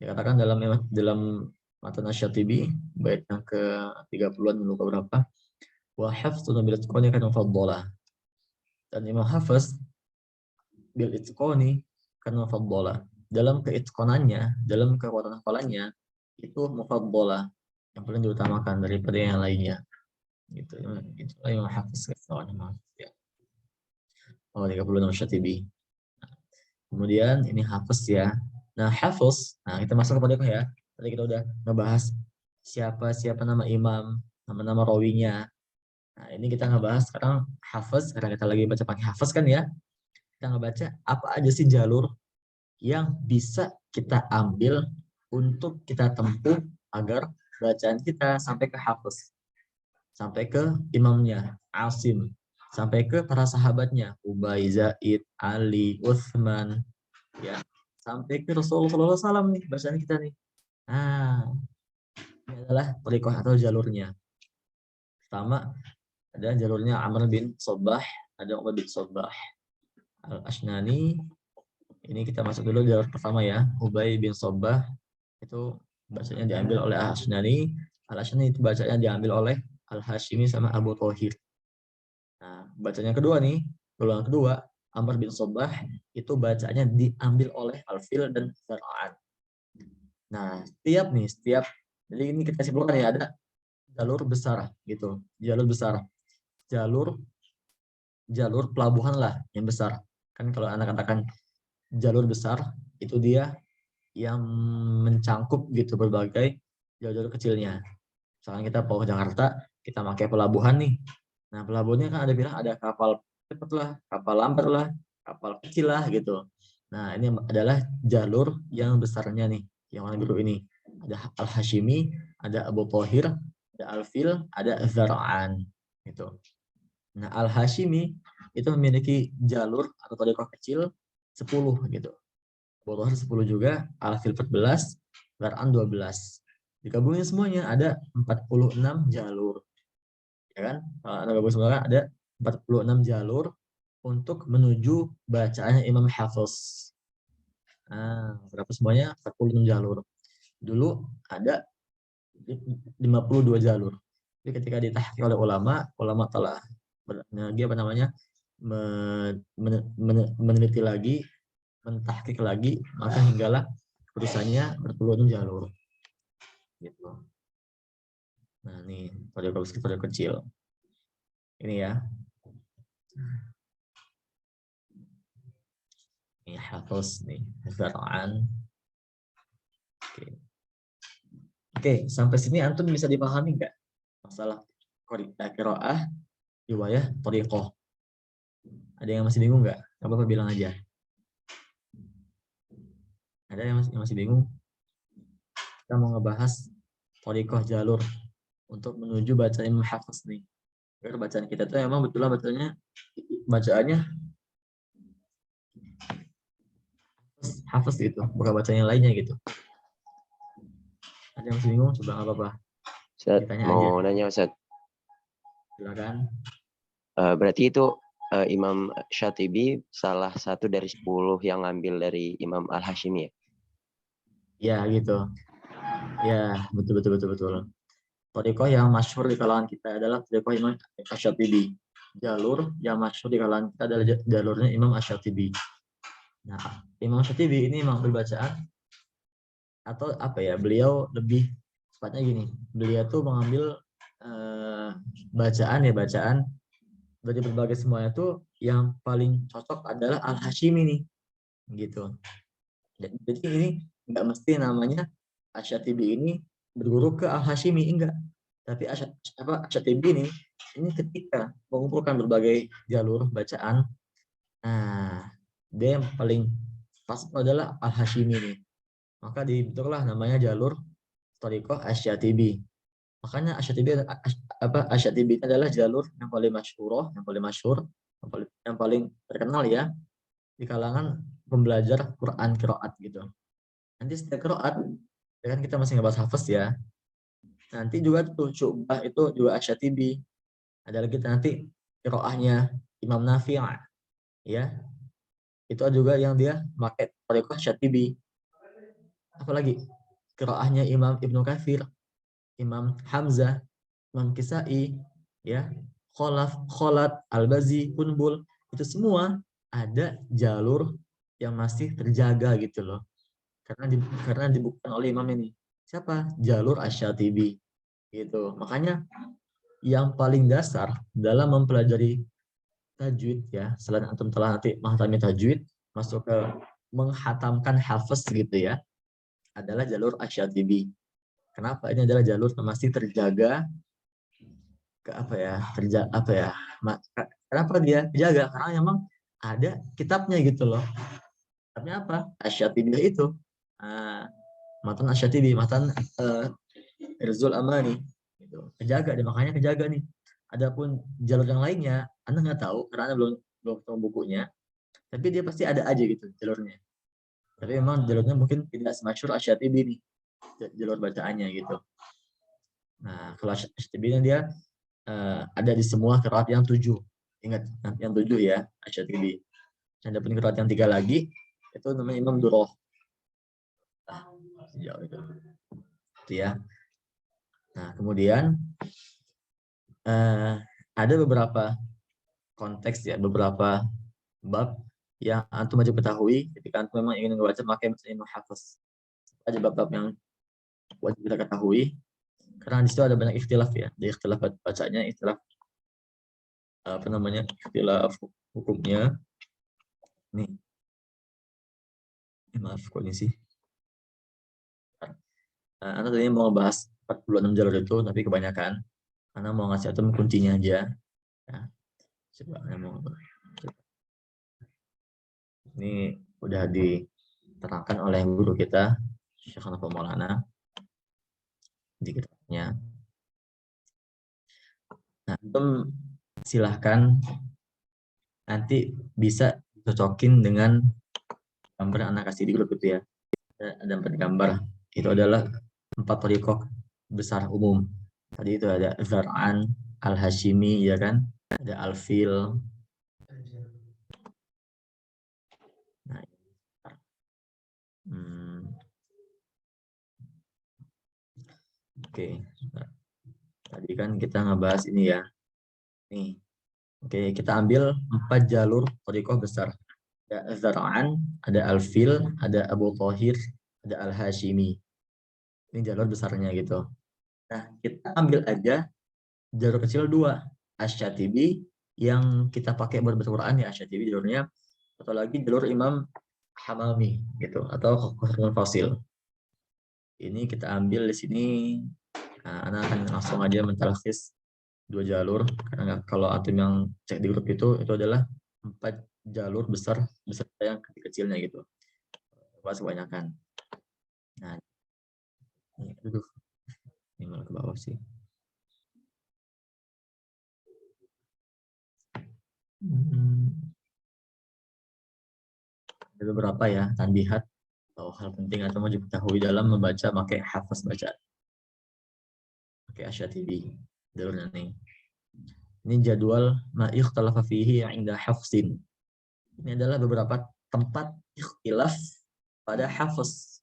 Dikatakan dalam matan Asy-Syatibi bait yang ke-30-an lupa berapa. Wa hafzun bil itqani kan mufaddalah. Dan Imam Hafiz bil itqani kan mufaddalah. Dalam keitqanannya, dalam kekuatan hafalannya itu mufaddalah, yang paling diutamakan daripada yang lainnya. Gitu. Itulah Imam Hafiz ya. Oh, 36 Syatibi. Kemudian ini Hafiz ya. Nah, Hafiz, kita masuk kepada ya. Tadi kita udah ngebahas siapa nama imam, nama-nama rawinya. Nah, ini kita ngebahas sekarang Hafiz, karena kita lagi baca pakai Hafiz kan ya. Kita ngebaca apa aja sih jalur yang bisa kita ambil untuk kita tempuh agar bacaan kita sampai ke Hafiz, sampai ke imamnya Asim, sampai ke para sahabatnya Ubay, Zaid, Ali, Utsman, ya, sampai ke Rasulullah SAW nih bacaan kita nih. Nah, ini adalah thariqah atau jalurnya. Pertama ada jalurnya Amr bin Sabbah, ada Umar bin Sabbah Al-Ashnani. Ini kita masuk dulu jalur pertama ya. Ubay bin Sabbah itu bacanya diambil oleh Al-Ashnani. Al-Ashnani itu bacanya diambil oleh Al-Hashimi sama Abu Thahir. Nah, bacanya kedua nih, golongan kedua, Amr bin Sabbah itu bacanya diambil oleh Al-Fil dan Zar'an. Nah, setiap jadi ini kita simpulkan ya, ada jalur besar gitu, jalur besar, jalur pelabuhan lah yang besar. Kan kalau anak katakan jalur besar itu dia yang mencangkup gitu berbagai jalur kecilnya. Misalnya kita mau ke Jakarta, kita pakai pelabuhan nih. Nah, pelabuhannya kan ada bilang ada kapal cepat lah, kapal lambat lah, kapal kecil lah gitu. Nah, ini adalah jalur yang besarnya nih, yang warna biru ini. Ada Al-Hashimi, ada Abu Thahir, ada Al-Fil, ada Zar'an gitu. Nah, Al-Hashimi itu memiliki jalur atau thariqah kecil 10 gitu. Abu Thahir 10 juga, Al-Fil 14, Zar'an 12. Digabungin semuanya ada 46 jalur. Ya kan? Kalau Anda gabung semua kan ada 46 jalur untuk menuju bacaannya Imam Hafiz. Nah, berapa semuanya? 46 jalur. Dulu ada 52 jalur. Jadi ketika ditahqiq oleh ulama telah apa namanya? Meneliti lagi, mentahqiq lagi, maka hinggalah keputusannya ber-46 jalur. Gitu. Nah, ini pada kecil. Ini ya. Ini Hafiz nih, Zar'an. Oke, sampai sini antum bisa dipahami nggak masalah qiraah, riwayah, thariqah? Ada yang masih bingung nggak? Nggak apa-apa bilang aja. Ada yang masih bingung? Kita mau ngebahas thariqah jalur untuk menuju bacaan Imam Hafiz nih. Agar bacaan kita tuh emang betul bacaannya Hafiz gitu, bukan bacaan yang lainnya gitu. Ada yang masih bingung? Coba nggak apa-apa. Ustaz, Ditanya mau aja. nanya Ustaz. Silakan. Berarti itu Imam Syatibi salah satu dari 10 yang ngambil dari Imam Al-Hashimi ya? Ya gitu. Ya, betul. Thariqah yang masyhur di kalangan kita adalah thariqah Imam Asy-Syatibi. Jalur yang masyhur di kalangan kita adalah jalurnya Imam Asy-Syatibi. Nah, Imam Asy-Syatibi ini memang berbacaan atau apa ya? Beliau lebih tepatnya gini. Beliau tuh mengambil bacaan dari berbagai semuanya tuh yang paling cocok adalah Al-Hashimi nih. Gitu. Jadi ini nggak mesti namanya Asy-Syatibi ini berguru ke Al-Hashimi, enggak. Tapi Asy-Syatibi ini ketika mengumpulkan berbagai jalur bacaan, nah dia yang paling pas adalah Al-Hashimi nih. Maka dibentuklah namanya jalur thariqah Asy-Syatibi. Makanya Asy-Syatibi adalah jalur yang paling masyhur, yang paling terkenal ya di kalangan pembelajar Quran qiraat gitu. Nanti setiap qiraat, ya kan kita masih ngebahas Hafiz ya. Nanti juga tuh Syu'bah itu juga Asy-Syatibi. Ada lagi nanti qiraahnya Imam Nafi' ya. Itu juga yang dia pakai thariqah Syatibi. Apalagi qiraahnya Imam Ibnu Katsir, Imam Hamzah, Imam Kisai, ya, Khalaf, Al-Bazi, Unbul, itu semua ada jalur yang masih terjaga gitu loh. Karena dibuktikan oleh imam ini. Siapa? Jalur Asy-Syatibi. Gitu. Makanya yang paling dasar dalam mempelajari tajwid ya, selain antum telah nanti memahami tajwid, masuk ke menghatamkan hafaz gitu ya, adalah jalur Asy-Syatibi. Kenapa? Ini adalah jalur yang masih terjaga kenapa dia terjaga? Karena memang ada kitabnya gitu loh. Kitabnya apa? Asy-Syatibi itu. Matan Asy-Syatibi, matan Irzul Amani. Gitu. Kejaga, dia makanya kejaga nih. Adapun jalur yang lainnya, Anda nggak tahu karena Anda belum tahu bukunya. Tapi dia pasti ada aja gitu jalurnya. Tapi memang jalurnya mungkin tidak semasyhur Asy-Syatibi nih, jalur bacaannya gitu. Nah, kalau Asy-Syatibi dia ada di semua qiraat yang 7. Ingat, yang 7 ya, Asy-Syatibi. Ada pun qiraat yang 3 lagi, itu namanya Imam Durrah. Sejauh itu ya. Nah, kemudian ada beberapa konteks ya, beberapa bab yang antum wajib ketahui ketika antum memang ingin membaca pakai Imam Hafiz. Ada bab-bab yang wajib kita ketahui karena di situ ada banyak ikhtilaf ya. Di ikhtilaf bacanya, ikhtilaf ikhtilaf hukumnya. Nih, maaf kok ini sih. Anda tadinya mau ngebahas 46 jalur itu, tapi kebanyakan. Anda mau ngasih atau kuncinya aja. Ya. Coba Anda mau coba. Ini udah diterangkan oleh guru kita, Syekh Hanafi Maulana, di kitabnya. Nah, antum silahkan nanti bisa cocokin dengan gambar yang Anda kasih di grup itu ya. Ada 4 gambar. Itu adalah 4 thariqah besar umum. Tadi itu ada Zar'an, Al-Hashimi, ya kan? Ada Al-Fil. Nah, Oke. Nah, tadi kan kita ngebahas ini ya. Nih. Oke, kita ambil 4 jalur thariqah besar. Ada Zar'an, ada Al-Fil, ada Abu Thahir, ada Al-Hashimi. Ini jalur besarnya gitu. Nah, kita ambil aja jalur kecil 2. Asy-Syatibi yang kita pakai buat baca Quran ya, Asy-Syatibi jalurnya, atau lagi jalur Imam Hamami gitu, atau Qasrul Fasil. Ini kita ambil di sini. Nah, Anda akan langsung aja mentalkhis 2 jalur karena kalau antum yang cek di grup itu adalah 4 jalur besar yang kecil-kecilnya gitu. Pas kebanyakan. Nah, ini malah ke bawah sih. Ada beberapa ya tanbihat atau hal penting atau wajib diketahui dalam membaca pakai hafaz bacaan. Pakai Asy-Syatibi jalurnya nih. Ini jadwal ma ikhtalafa fihi 'inda hafsin. Ini adalah beberapa tempat ikhtilaf pada hafaz.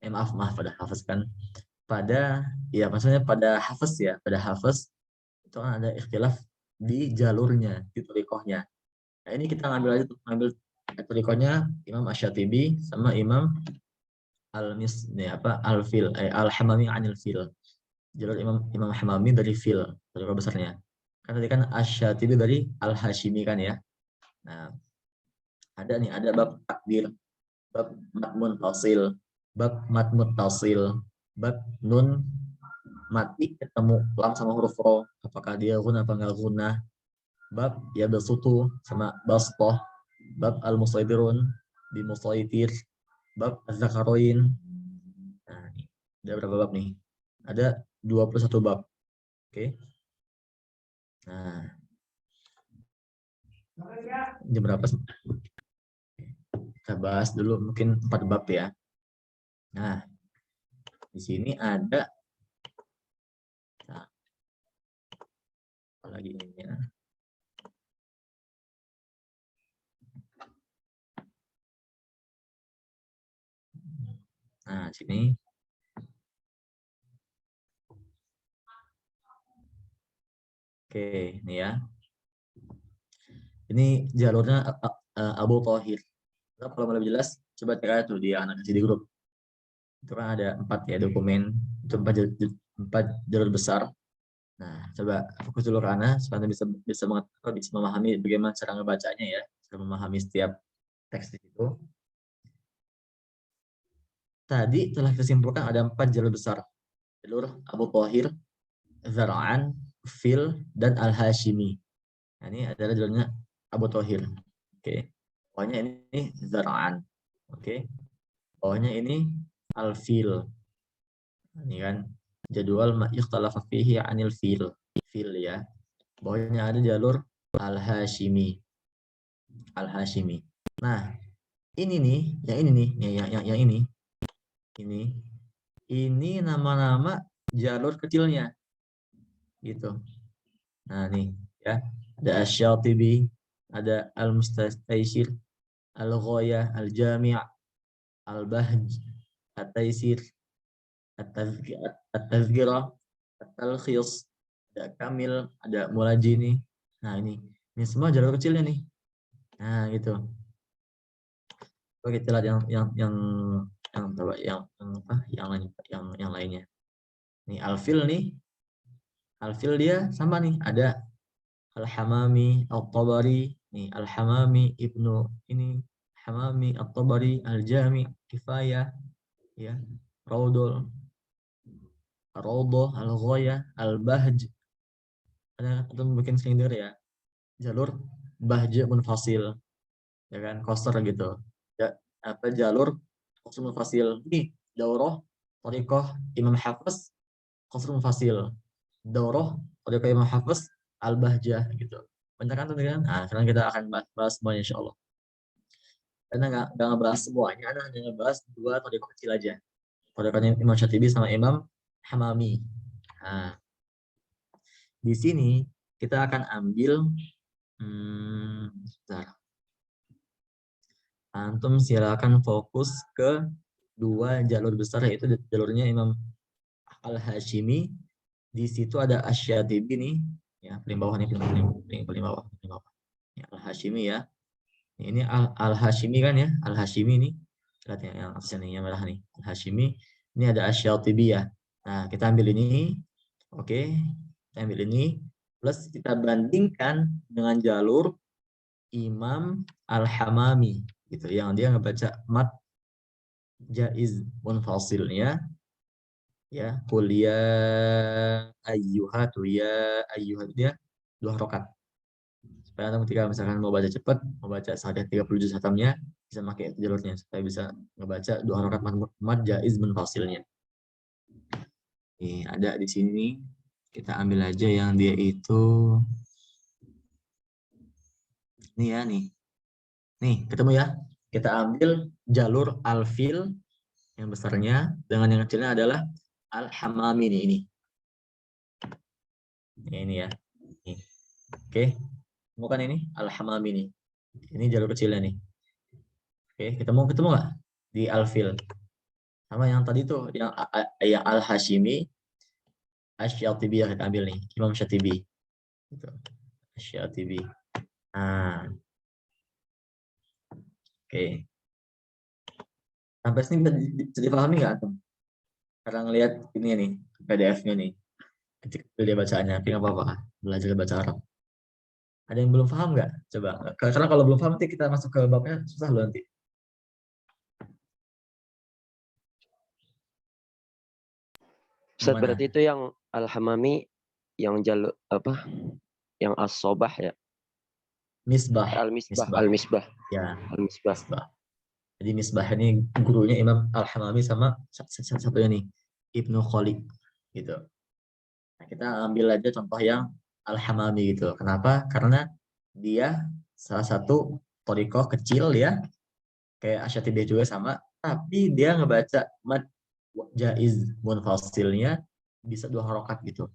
Maaf pada hafaz kan. Maksudnya pada hafaz ya, pada hafaz itu kan ada ikhtilaf di jalurnya, di thariqahnya. Nah, ini kita ngambil thariqahnya Imam Asy-Syatibi sama Imam Al-Hamami 'anil Fil. Jalur Imam Hamami dari Fil, thariqah besarnya. Kan tadi kan Asy-Syatibi dari Al-Hashimi kan ya. Nah, ada bab takdir, bab matmun tasil, bab matmut tasil, bab nun mati ketemu lam sama huruf ro, apakah dia guna apa enggak guna, bab ya besutu sama bastoh, bab al-musaitirun di musaitir, bab az-zakaroin. Nah, ini ada berapa bab nih? Ada 21 bab. Oke. Nah, jam berapa? Kita bahas dulu mungkin 4 bab ya. Nah, di sini ada apalagi ini ya. Nah, sini. Oke, ini ya. Ini jalurnya Abu Thahir. Kalau mau lebih jelas, coba cek aja tuh di anak kasih di grup. Itu kan ada 4 ya dokumen, itu 4 jalur besar. Nah, coba fokus dulu ke Ana supaya bisa memahami bagaimana cara ngebacanya ya, cara memahami setiap teks itu. Tadi telah disimpulkan ada 4 jalur besar. Jalur Abu Thahir, Zar'an, Fil, dan Al-Hashimi. Nah, ini adalah jalurnya Abu Thahir. Oke. Pokoknya ini Zar'an. Oke. Pokoknya ini Al-Fil. Ini kan. jadwal ma ikhtalafa fihi 'anil fil. Fil ya. Bawahnya ada jalur Al-Hashimi. Al-Hashimi. Nah, ini nih, yang ini nih, yang ini. Ini nama-nama jalur kecilnya. Gitu. Nah, nih ya. Ada Asy-Syatibi, ada Al-Mustasyir, Al-Ghayah, Al-Jami', Al-Bahj, At-Taysir, At-Tazkirah, At-Talkhis, ada Kamil, ada Mulajini. Nah, ini semua jalur kecilnya nih. Nah, gitu. Oke, kita lihat yang lainnya. Nih Alfil nih. Alfil dia sama nih, ada Al-Hamami, Al-Tabari, nih Al-Hamami, Ibnu ini Hamami, Al-Tabari, Al-Jami, Kifayah, ya, Raudul, Raudah, Al-Ghayah, Al-Bahj. Ada bikin slinger ya. Jalur Bahj munfasil, ya kan, koster gitu. Ya, apa jalur koster munfasil. Ini daurah thariqah Imam Hafiz koster munfasil. Daurah thariqah Imam Hafiz Al-Bahjah gitu. Banyak kan tuh kan? Nah, sekarang kita akan bahas semuanya insyaallah. Karena nggak ngebahas semuanya, Anda hanya ngebahas dua thariqah kecil aja. Thariqahnya Imam Syatibi sama Imam Hamami. Nah, di sini kita akan ambil sebentar. Antum silakan fokus ke dua jalur besar, yaitu jalurnya Imam Al-Hashimi. Di situ ada Asy-Syatibi nih, ya, paling bawah nih, paling bawah. Ya, Al-Hashimi ya. Ini Al-Hashimi kan ya, Al-Hashimi nih. Lihat ya, yang atasnya nih, yang merah nih. Al-Hashimi. Ini ada Asy-Syatibi ya. Nah, kita ambil ini. Oke, kita ambil ini. Plus kita bandingkan dengan jalur Imam Al-Hamami gitu, yang dia ngebaca mat jaiz munfasilnya ya, kuliah ayyuhatu ya ayyuhat, dia 2 rakaat. Supaya Anda ketika misalkan mau baca cepat, mau baca Sa'adah 30 juz hatamnya, bisa pakai jalurnya supaya bisa ngebaca 2 rakaat mat jaiz munfasilnya. Nih, ada di sini. Kita ambil aja yang dia itu nih ya, nih. Nih, ketemu ya. Kita ambil jalur al-fil yang besarnya, dengan yang kecilnya adalah Al-Hamami ini. Ini ya. Ini. Oke. Bukan ini Al-Hamami ini. Ini jalur kecilnya nih. Oke, ketemu nggak di Al-Fil? Sama yang tadi tuh, yang Al-Hashimi, Asy-Syatibi yang kita ambil nih, Imam Syatibi. Gitu. Asy-Syatibi. Nah. Oke. Sampai sini bisa dipahami nggak, Tom? Karena ngelihat ini nih, PDF-nya nih. Kecil dia bacaannya, tapi nggak apa-apa. Belajar baca Arab. Ada yang belum paham nggak? Coba. Karena kalau belum paham nanti kita masuk ke babnya susah loh nanti. Ustaz, Gimana? berarti itu yang Al-Hamami yang jalur apa? Yang As-Sobah ya? Misbah. Al-Misbah, Misbah. Al-Misbah. Ya, Al-Misbah. Misbah. Jadi Misbah ini gurunya Imam Al-Hamami sama satunya nih, Ibnu Khalid gitu. Nah, kita ambil aja contoh yang Al-Hamami gitu. Kenapa? Karena dia salah satu thariqah kecil ya, kayak Asy-Syatibi juga sama, tapi dia ngebaca mad jaiz munfasilnya bisa 2 harokat gitu.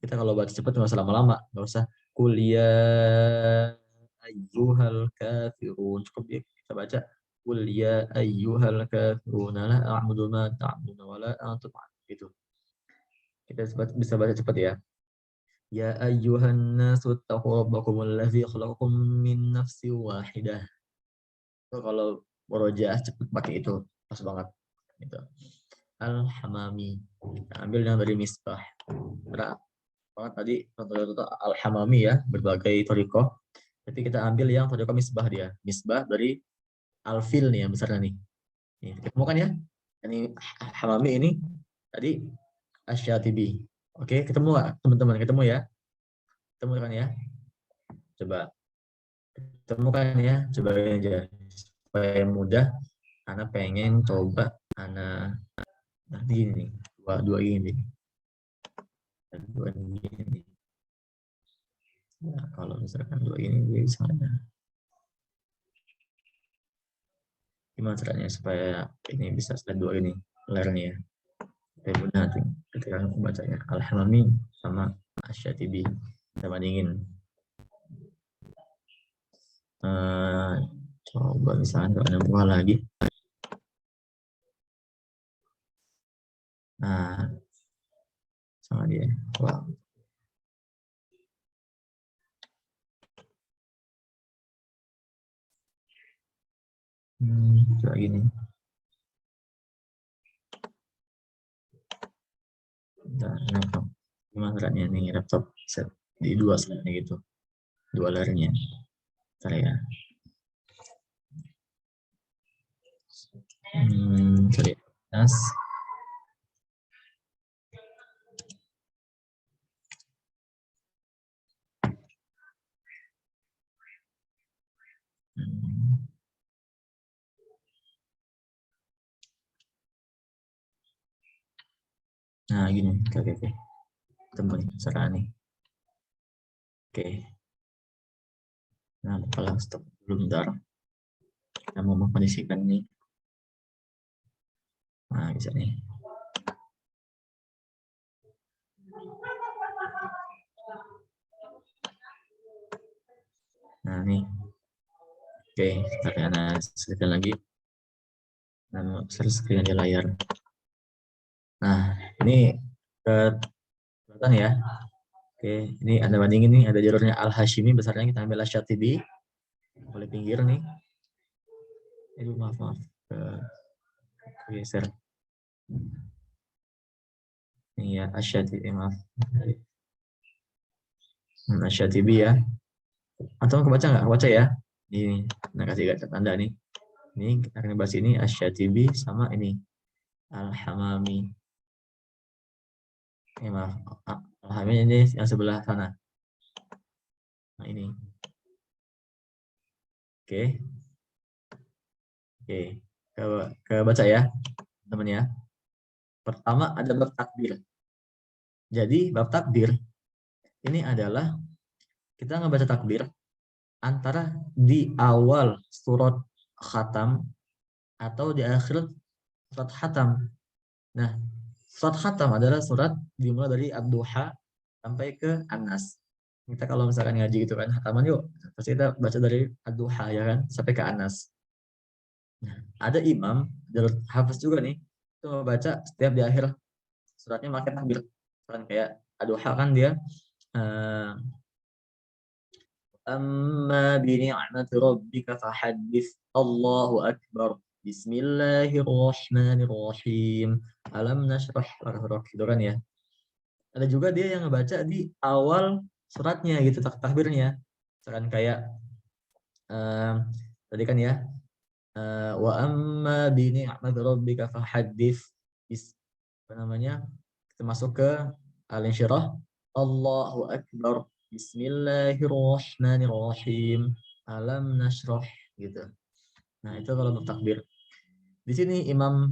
Kita kalau baca cepat nggak usah lama-lama, nggak usah kuliah ayyuhal kafirun, cukup kita baca kuliah ayyuhal kafirun la a'budu ma ta'budun wa la antum gitu. Kita bisa baca cepat ya. Ya ayyuhan nasu taqu rabbakumul ladzi khalaqakum min nafsin wahidah. Itu kalau murojaah cepat pakai itu pas banget gitu. Al-Hamami. Kita ambil yang dari Misbah. Karena banget tadi contoh Al-Hamami ya, berbagai thariqah. Tapi kita ambil yang thariqah Misbah dia. Misbah dari Al-Fil nih yang besarnya nih. Nih, ketemu kan ya? Ini Al-Hamami ini tadi Asy-Syatibi. Oke, ketemu nggak teman-teman? Ketemu ya? Ketemu kan ya? Coba ketemu kan ya? Coba aja supaya mudah. Ana pengen coba Ana nanti gini nih, dua ini. dua ini. Nah, kalau misalkan dua ini dia bisa ada. Gimana caranya supaya ini bisa slide dua ini layarnya ya? Kayak mudah nanti ketika aku bacanya Al-Hamami sama Asy-Syatibi kita bandingin. Coba misalnya kalau ada buah lagi. Nah, sama dia. Wow. Coba gini. Nah, laptop. Gimana caranya nih laptop set di dua slide-nya gitu. Dua layarnya. Bentar ya. Sorry. Nas. Nah, gini. Oke. Ketemu nih, cara nih. Oke. Nah, kalau stop dulu bentar. Kita mau mengkondisikan nih. Nah, bisa nih. Nah, nih. Oke, kita lihat sekali lagi. Nah, share screen di layar. Nah, ini kelihatan ya. Oke, ini Anda bandingin nih, ada jalurnya Al-Hashimi, besarnya kita ambil Asy-Syatibi. Boleh pinggir nih. Maaf. Geser. Ini ya, Asy-Syatibi, maaf. Asy-Syatibi ya. Atau kebaca nggak? Kebaca ya. Ini, nah kasih garis tanda nih. Ini kita akan bahas ini Asy-Syatibi sama ini Al-Hamami. Maaf, Al-Hamami ini yang sebelah sana. Nah ini. Oke. Kebaca ya, teman ya. Pertama ada bab takbir. Jadi bab takbir ini adalah kita ngebaca takbir antara di awal surat khatam atau di akhir surat khatam. Nah, surat khatam adalah surat dimulai dari Ad-Duha sampai ke An-Nas. Kita kalau misalkan ngaji gitu kan, khataman yuk, pasti kita baca dari Ad-Duha ya kan, sampai ke An-Nas. Nah, ada imam, ada hafiz juga nih, itu baca setiap di akhir suratnya pakai takbir. Kan kayak Ad-Duha kan dia amma bi ni'mati rabbika fahaddits Allahu akbar Bismillahirrahmanirrahim alam nashrah gitu kan ya. Ada juga dia yang ngebaca di awal suratnya gitu takbirnya. Misalkan kayak tadi kan ya wa amma bi ni'mati rabbika fahaddits apa namanya? Kita masuk ke Al-Insyirah Allahu akbar Bismillahirrahmanirrahim. Alam nashrah gitu. Nah, itu kalau untuk takbir. Di sini Imam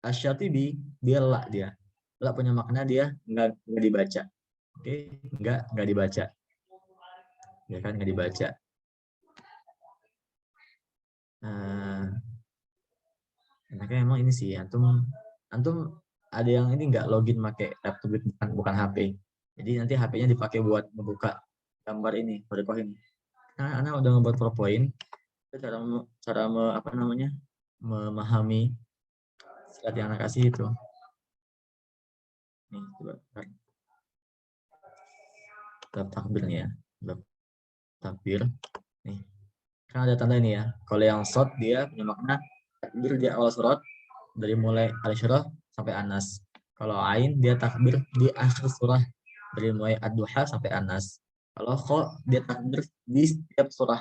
Asy-Syatibi dia la dia. La punya makna dia enggak dibaca. Oke, enggak dibaca. Ya kan enggak dibaca. Makanya emang ini sih antum ada yang ini enggak login pakai laptop bukan HP. Jadi nanti HP-nya dipakai buat membuka gambar ini, Qorekoh ini. Nah, Anda udah ngebuat PowerPoint, cara apa namanya memahami slide yang Anda kasih itu. Nih, coba bab takbirnya, bab takbir. Nih, kan ada tanda ini ya. Kalau yang short dia punya makna takbir di awal surat dari mulai Al-Insyirah sampai An-Nas. Kalau Ain dia takbir di akhir surah dari mulai Ad-Duha sampai An-Nas. Kalau Kho dia takbir di setiap surah.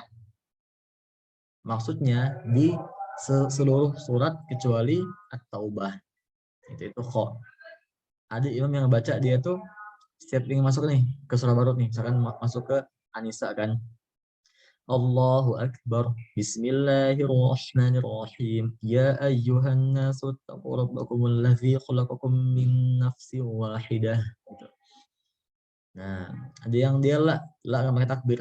Maksudnya di seluruh surat kecuali At-Taubah. Itu Kho. Ada imam yang baca dia tuh setiap ingin masuk nih ke surah baru nih, misalkan masuk ke An-Nisa kan. Allahu Akbar. Bismillahirrahmanirrahim. Ya ayyuhan nasu taqu rabbakumul ladzi khalaqakum min nafsin wahidah. Nah, ada yang dia la nggak pakai takbir.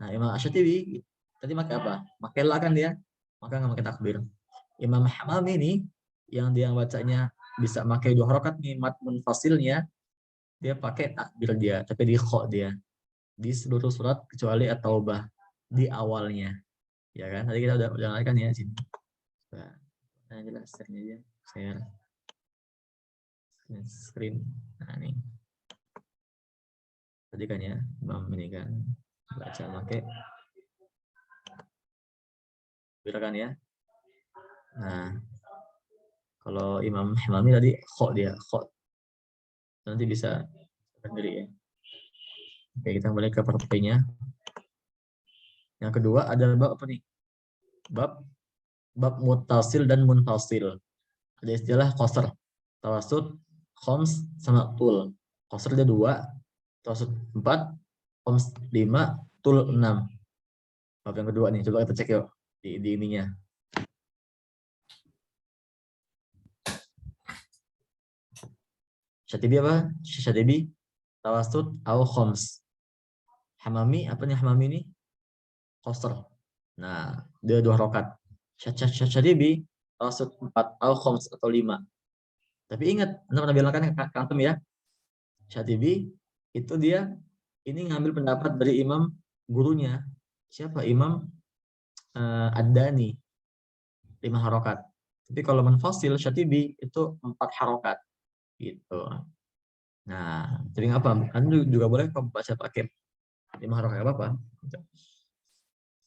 Nah, Imam Asy-Syatibi tadi pakai apa? Pakai la kan dia, maka nggak pakai takbir. Imam Hamam ini yang dia bacanya bisa pakai 2 rakaat nih mat munfasilnya, dia pakai takbir dia, tapi di kho dia di seluruh surat kecuali At-Taubah di awalnya. Ya kan? Tadi kita udah kan ya sini. Nah, jelas aja. Share screen. Nah, nih. Tadi kan ya, Imam ini kan baca pakai kan ya. Nah, kalau Imam Hamami tadi kho dia, kho. Nanti bisa sendiri ya. Oke, kita kembali ke propertinya. Yang kedua ada bab apa nih? Bab mutasil dan munfasil. Ada istilah qasr, tawasud, khoms, sama tul. Qasr ada 2, tawasud 4, khoms 5, tul 6. Bab yang kedua nih, coba kita cek yuk di ininya. Syatibi apa? Syatibi tawasud au khoms. Hamami apa nih Hamami ini? Qasr. Nah, dia 2 rakaat. Syatibi tawasud 4 au khoms atau 5. Tapi ingat, Anda pernah bilang kan kantum ya, Syatibi itu dia ini ngambil pendapat dari imam gurunya. Siapa? Imam Ad-Dani 5 harokat. Tapi kalau menfasil Syatibi itu 4 harokat. Gitu. Nah, jadi apa? Anda juga boleh baca pakai 5 harokat apa-apa.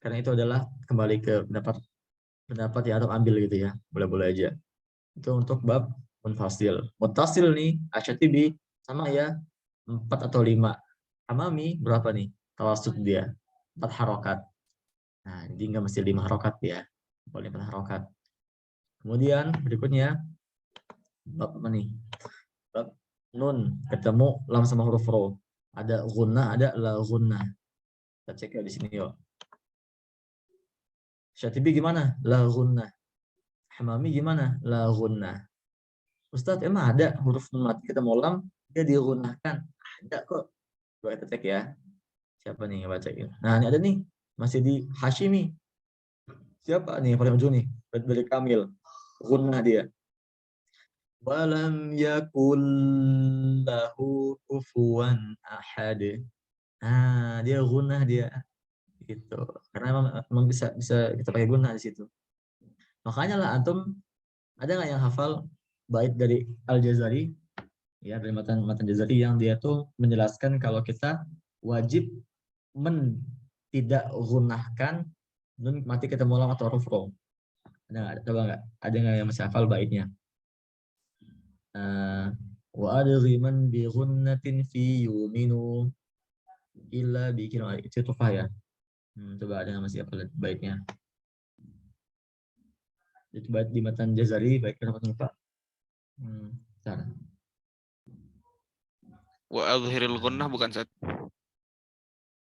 Karena itu adalah kembali ke pendapat ya atau ambil gitu ya. Boleh-boleh aja. Itu untuk bab munfasil. Mutasil nih, Asyatibi sama ya 4 atau 5. Amami berapa nih? Tawasud dia 4 harokat. Nah, jadi nggak mesti 5 harokat ya. Boleh 4 harokat. Kemudian berikutnya bab apa nih? Bab nun ketemu lam sama huruf ro. Ada gunnah, ada la gunnah. Kita cek ya di sini yuk. Syatibi gimana? La gunnah. Hamami gimana? La gunnah. Ustadz, emang ada huruf nun mati ketemu lam dia digunakan? Ada kok. Coba kita cek ya. Siapa nih yang baca ini? Nah, ini ada nih. Masih di Hashimi. Siapa nih yang paling ujung nih? Dari Kamil. Gunnah dia. Walam yakul lahu kufuwan ahad. Nah, dia gunnah dia gitu. Karena emang bisa kita pakai gunnah di situ. Makanya lah antum ada nggak yang hafal bait dari Al-Jazari ya, dari matan Jazari yang dia tuh menjelaskan kalau kita wajib tidak gunnahkan nun mati ketemu lam atau huruf ro. Ada nggak? Coba nggak? Ada nggak yang masih hafal baitnya? Wa adghiman bi ghunnatin fi yuminu illa bi kira itu tufah ya. Coba ada yang masih hafal baitnya? Itu bait di matan Jazari, baik kenapa lupa? Bentar. Wa adhiril gunnah bukan Sat.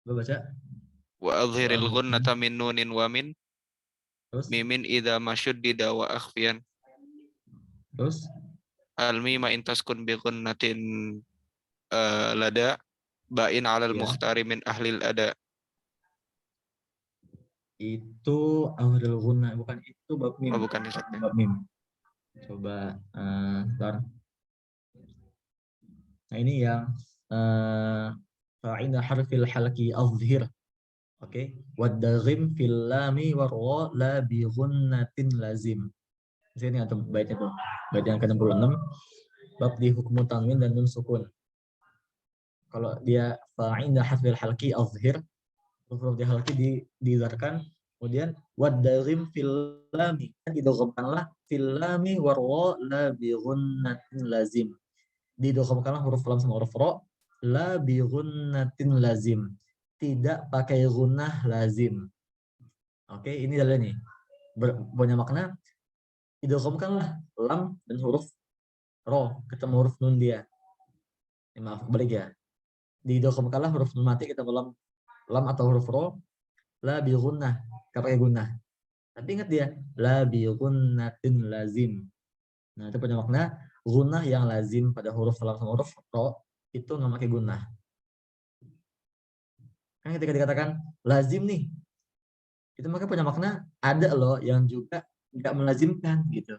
Coba baca. Wa adhiril gunnata min nunin wa min Terus? mimin idza mashuddida wa akhfiyan. Terus? Al-mima intaskun bi gunnatin lada ba'in 'alal Ya. mukhtari min ahlil ada. Itu awalul gunnah, bukan itu bab mim. Oh, bukan Sat. Bab mim. Coba bentar. Nah, ini yang fa'inda harfil halki azhir. Oke. Wad-daghim fil lami war-ra la bi ghunnatin lazim. Di sini atau baitnya tuh. Bait yang ke-66 bab di hukum tanwin dan nun sukun. Kalau dia fa'inda harfil halki azhir, huruf di halki dizarkan, kemudian wad-daghim fil lami, didoghamkanlah fil lami war-ra la bi ghunnatin lazim. Didoghamkanlah huruf lam sama huruf ro la bi ghunnatin lazim, tidak pakai gunnah lazim. Oke, ini dalilnya nih. Punya makna didoghamkanlah lam dan huruf ro ketemu huruf nun dia. Maaf, balik ya. Didoghamkanlah huruf nun mati ketemu lam atau huruf ro la bi gunnah, enggak pakai gunnah. Tapi ingat dia la bi ghunnatin lazim. Nah, itu punya makna gunnah yang lazim pada huruf lam sama huruf ro itu nggak pakai gunnah. Kan ketika dikatakan lazim nih, itu maka punya makna ada loh yang juga nggak melazimkan gitu.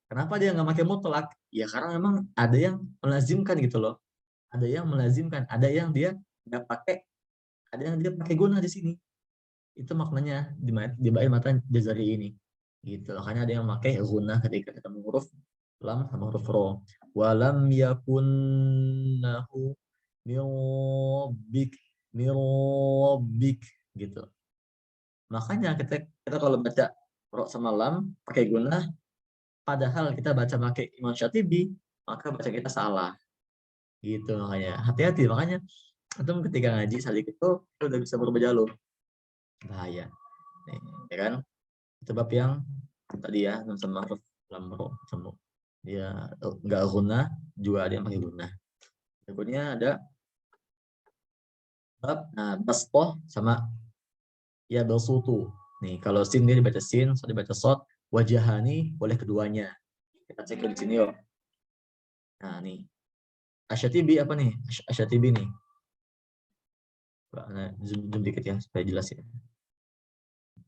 Kenapa dia nggak pakai mutlak? Ya karena memang ada yang melazimkan gitu loh. Ada yang melazimkan, ada yang dia nggak pakai, ada yang dia pakai guna di sini. Itu maknanya di bait matan jazari ini. Gitu. Makanya ada yang pakai guna ketika ketemu huruf lam sama huruf ro. Walam yakunnahu mirobik gitu. Makanya kita kalau baca ro sama lam pakai guna, padahal kita baca pakai Imam Syatibi, maka baca kita salah. Gitu makanya. Hati-hati makanya antum ketika ngaji salik itu udah bisa berubah jalur. Bahaya. Nih, ya kan? Sebab yang tadi ya sama huruf lam ro sama dia enggak guna, juga ada yang pakai guna. Berikutnya ada bab, nah basṭah sama ya basutu. Nih kalau sin dia dibaca sin, so dibaca sod, wajahani boleh keduanya. Kita cek di sini yuk. Nah nih Asyatibi apa nih? Asyatibi nih. Nah, zoom dikit ya supaya jelas ya.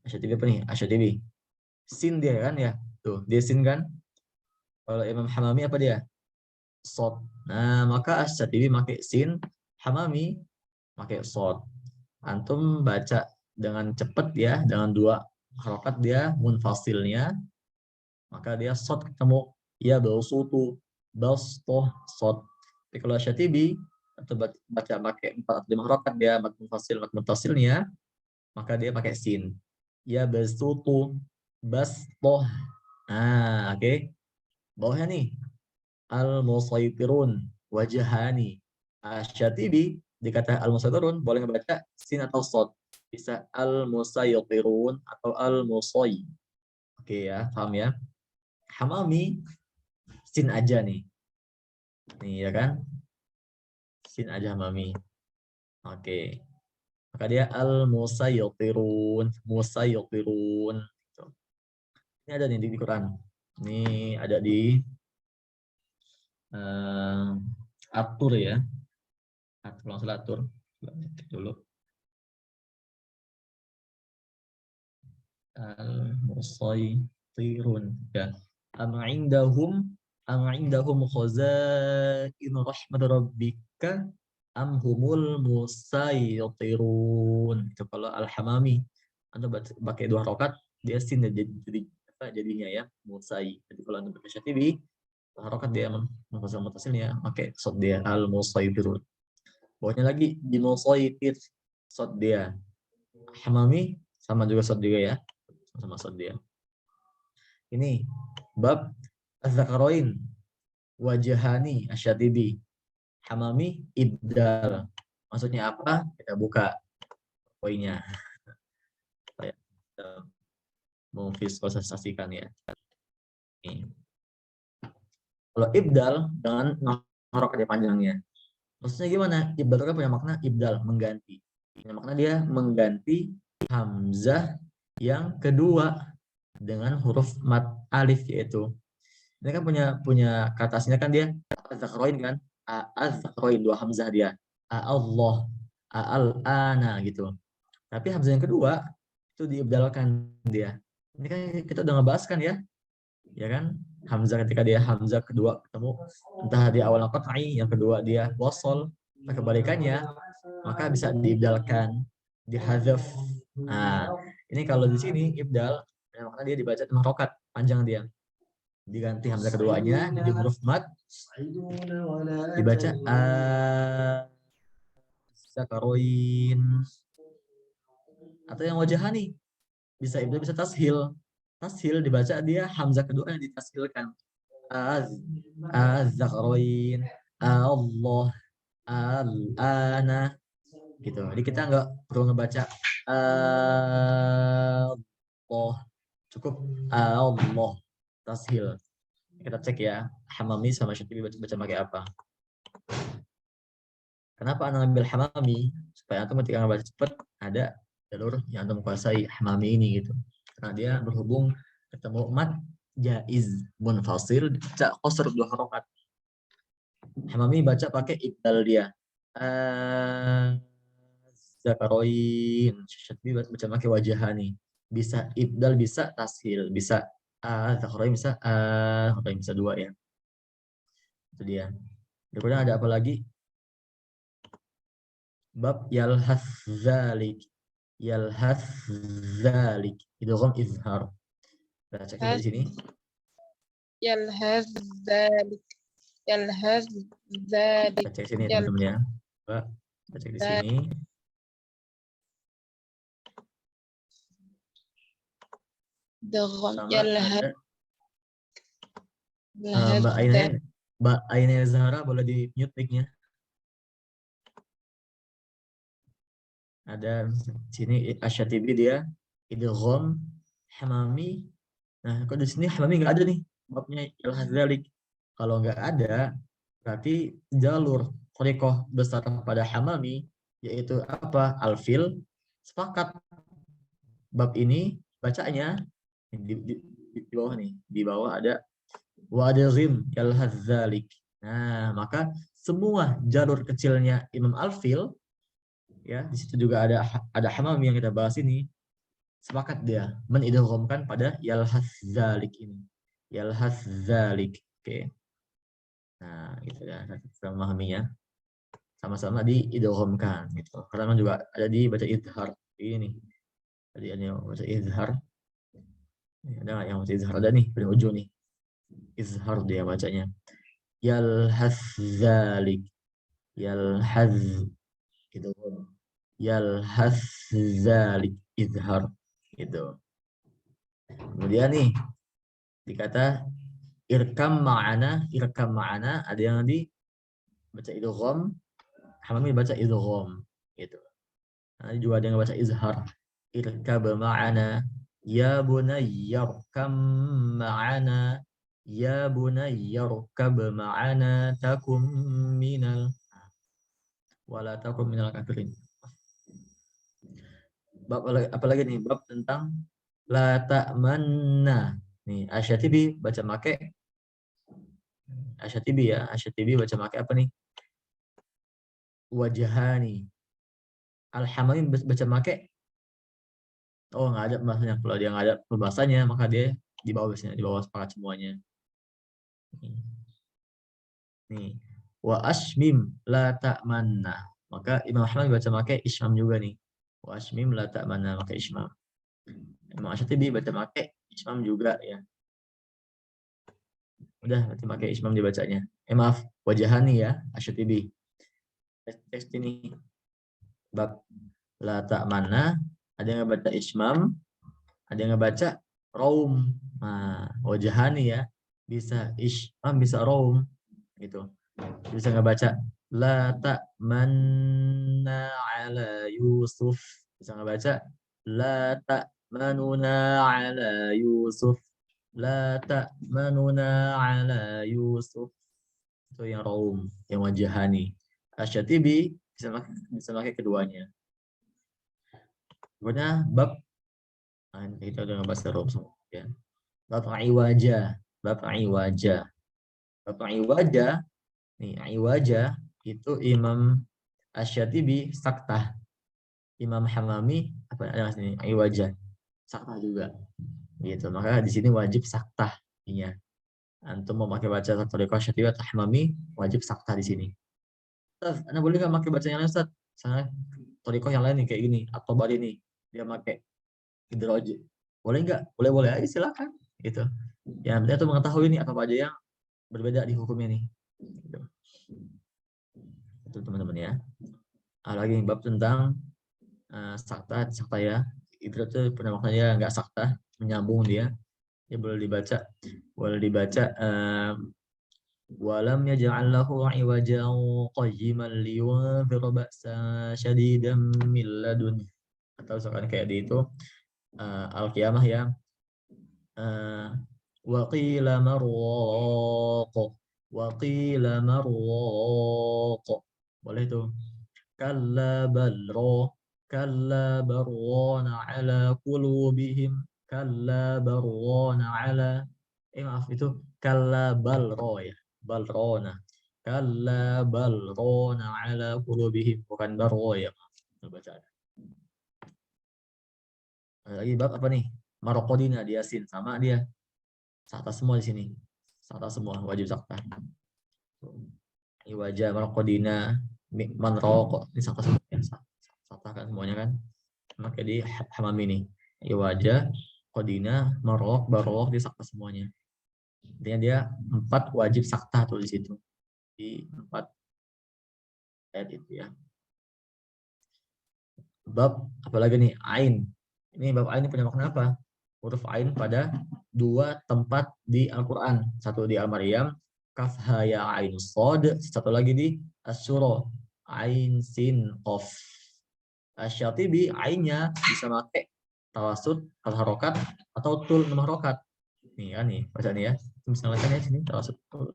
Asyatibi apa nih? Asyatibi. Sin dia kan ya. Tuh, dia sin kan. Kalau Imam Hamami apa dia? Sod. Nah, maka Asyatibi pakai sin, Hamami pakai sod. Antum baca dengan cepat ya, dengan dua harokat dia munfasilnya, maka dia sod ketemu ya bausutu bastoh sod. Tapi kalau Syatibi atau baca pakai 4 atau 5 harokat dia mat munfasilnya, maka dia pakai sin. Ya bausutu bastoh. Nah, oke. Okay. Bawahnya nih al-musaytirun wajahani. Syatibi dikata al-musaytirun boleh membaca sin atau sod. Bisa al-musaytirun atau al-musay. Oke ya, paham ya? Hamami sin aja nih. Nih ya kan? Sin aja Hamami. Oke. Maka dia al-musaytirun, musaytirun. Ini ada nih di Quran. Ini ada di atur ya. Langsung atur dulu. Al-musaytirun. Ya. Am indahum khazainu rahmat rabbika am humul musaytirun. Itu kalau al-hamami. Anda pakai 2 rokat dia sin jadinya ya musay. Jadi kalau Anda pakai Syatibi harokat dia mutasilnya pakai sod dia al-musaytirun. Bawahnya lagi di musaytir sod dia. Hamami sama juga sod juga ya. Sama sod dia. Ini bab az-zakarain wajahani Asyatibi. Hamami ibdal. Maksudnya apa? Kita buka poinnya. Saya memvisualisasikan ya. Ini. Kalau ibdal dengan harokat panjangnya. Maksudnya gimana? Ibdal kan punya makna ibdal, mengganti. Punya makna dia mengganti hamzah yang kedua dengan huruf mat alif, yaitu ini kan punya kata aslinya kan dia az-zakarain kan? Az-zakarain 2 hamzah dia. Allah, al-ana gitu. Tapi hamzah yang kedua itu diibdalkan dia. Ini kan kita udah ngebahas kan ya? Ya kan? Hamzah ketika dia hamzah kedua ketemu entah di awal qat'i, yang kedua dia wasol, kebalikannya maka bisa diibdalkan, dihadzaf. Nah, ini kalau di sini ibdal makanya dia dibaca dengan harokat panjang dia. Diganti hamzah keduanya jadi huruf mat, dibaca zakaroin. Atau yang wajahani bisa ibdal bisa tashil. Tashil dibaca dia hamzah kedua yang ditashilkan. Az-zakaroin, Allah, al-ana gitu. Jadi kita nggak perlu ngebaca Allah, cukup Allah tashil. Kita cek ya, Hamami sama Syatibi baca pakai apa. Kenapa anda ngambil Hamami? Supaya antum ketika ngebaca cepat ada jalur yang antum kuasai Hamami ini gitu. Karena dia berhubung ketemu mat jaiz munfasil baca qasr 2 harokat. Hamami baca pakai ibdal dia. dzakarain. Syatibi baca pakai wajahani. Bisa ibdal, bisa tashil, bisa dzakarain, bisa dzakarain, bisa dua ya. Itu dia. Berikutnya ada apa lagi? Bab yalhas zalik. Yalhas zalik. Idgham izhar. Baca kita di sini. Yalhaz dzalik. Yalhaz dzalik. Baca di sini teman-teman ya. Baca di sini. Dgham. Sama Yalhaz. ada Mbak Aina Zahra boleh di mute mic-nya. Ada sini Asyatibi dia idgham hamami. Nah, kok di sini hamami nggak ada nih babnya yalhaz zalik. Kalau nggak ada, berarti jalur thariqah besar pada hamami yaitu apa? Alfil sepakat. Bab ini bacanya di bawah nih. Di bawah ada wadghim yalhaz zalik. Nah, maka semua jalur kecilnya Imam Alfil ya, di situ juga ada hamami yang kita bahas ini. Sepakat dia menidghamkan pada yalhaz zalik ini. Yalhaz zalik. Oke. Nah, gitu ya. Kita memahaminya. Sama-sama diidghamkan gitu. Karena juga ada di baca izhar ini. Tadi ada yang baca izhar. Ada nggak yang baca izhar? Ada nih, paling ujung nih. Izhar dia bacanya. Yalhaz zalik. Yalhaz gitu. Yalhaz zalik izhar gitu. Kemudian nih dikata irkam ma'ana ada yang baca idgham, hamami baca idgham gitu. Nah, juga ada yang baca izhar. Irkab ma'ana ya bunayyarkam ma'ana ya bunayyarkab ma'ana takum minal wala takum minal kafirin. Bab apalagi nih? Bab tentang la ta'manna. Nih, Asyatibi baca make Asyatibi ya. Asyatibi baca make apa nih? Wajahani. Al-Hamami baca make nggak ada pembahasannya. Kalau dia nggak ada pembahasannya, maka dia di bawah sepakat semuanya. Nih. Wa asmim la ta'manna. Maka Imam Ahmad baca make ismam juga nih. Wa asmim la ta'manna, maka ismam. Imam Asyatibi baca make ismam juga ya. Udah, nanti pakai ismam dibacanya. Maaf, wajahani ya, Asyatibi. Teks ini bab la ta'manna, ada yang baca ismam, ada yang baca raum. Nah, wajahani ya, bisa ismam, bisa raum gitu. Bisa ngebaca la ta'manna ala Yusuf. Bisa ngebaca la ta'manuna ala Yusuf. La ta'manuna ala Yusuf. Itu yang raum, yang wajahani. Asyatibi bisa pakai keduanya. Pokoknya bab kita udah ngebahas raum semua ya. Bab iwaja, bab iwaja. Bab iwaja nih, iwaja itu Imam Asyatibi saktah. Imam Hamami apa ada sini iwaja. Saktah juga. Gitu. Maka di sini wajib saktah ya. Antum mau pakai baca thariqah Asyatibi atau Hamami wajib saktah di sini. Ustaz, Anda boleh nggak pakai baca yang lain Ustaz? Misalnya thariqah yang lain nih kayak gini atau bari nih dia pakai idraj. Boleh nggak? Boleh aja silakan gitu. Ya, penting tuh mengetahui nih apa aja yang berbeda di hukumnya nih. Gitu. Itu teman-teman ya. Lagi bab tentang sakta ya. Idraj itu pada maknanya nggak sakta, menyambung dia. Ya boleh dibaca walam yaj'al lahu 'iwajan qayyiman liyunzira ba'san syadidan min ladun. Atau misalkan kayak di itu Al-Qiyamah ya. Wa qila marwaq. Boleh itu. Kalla barrana ala qulubihim. Kalla barrana ala maaf itu kalla balro ya. Balrona. Kalla balrona ala qulubihim, bukan barro ya, maaf. Bacaan. Ada lagi bab apa nih? Marokodina di Yasin sama dia. Sakta semua di sini. Sakta semua wajib sakta. Iwaja marokodina manroko ini sakta semua. Ya, sakta kan semuanya kan. Maka di hamam ini. Iwaja, kodina, marok, barok di sakta semuanya. Intinya dia 4 wajib sakta tuh di situ. Di 4 ayat itu ya. Bab apalagi nih? Ain. Ini bab ain ini punya makna apa? Huruf ain pada 2 tempat di Al-Quran. Satu di Al-Maryam, kaf ha ya ain shad. Satu lagi di Asy-Syura, ain sin qaf. Asy-Syatibi ainnya bisa pakai tawasud al harokat atau tul 6 harokat. Nih kan nih, baca nih ya. Misalnya kan ya sini tawasud tul.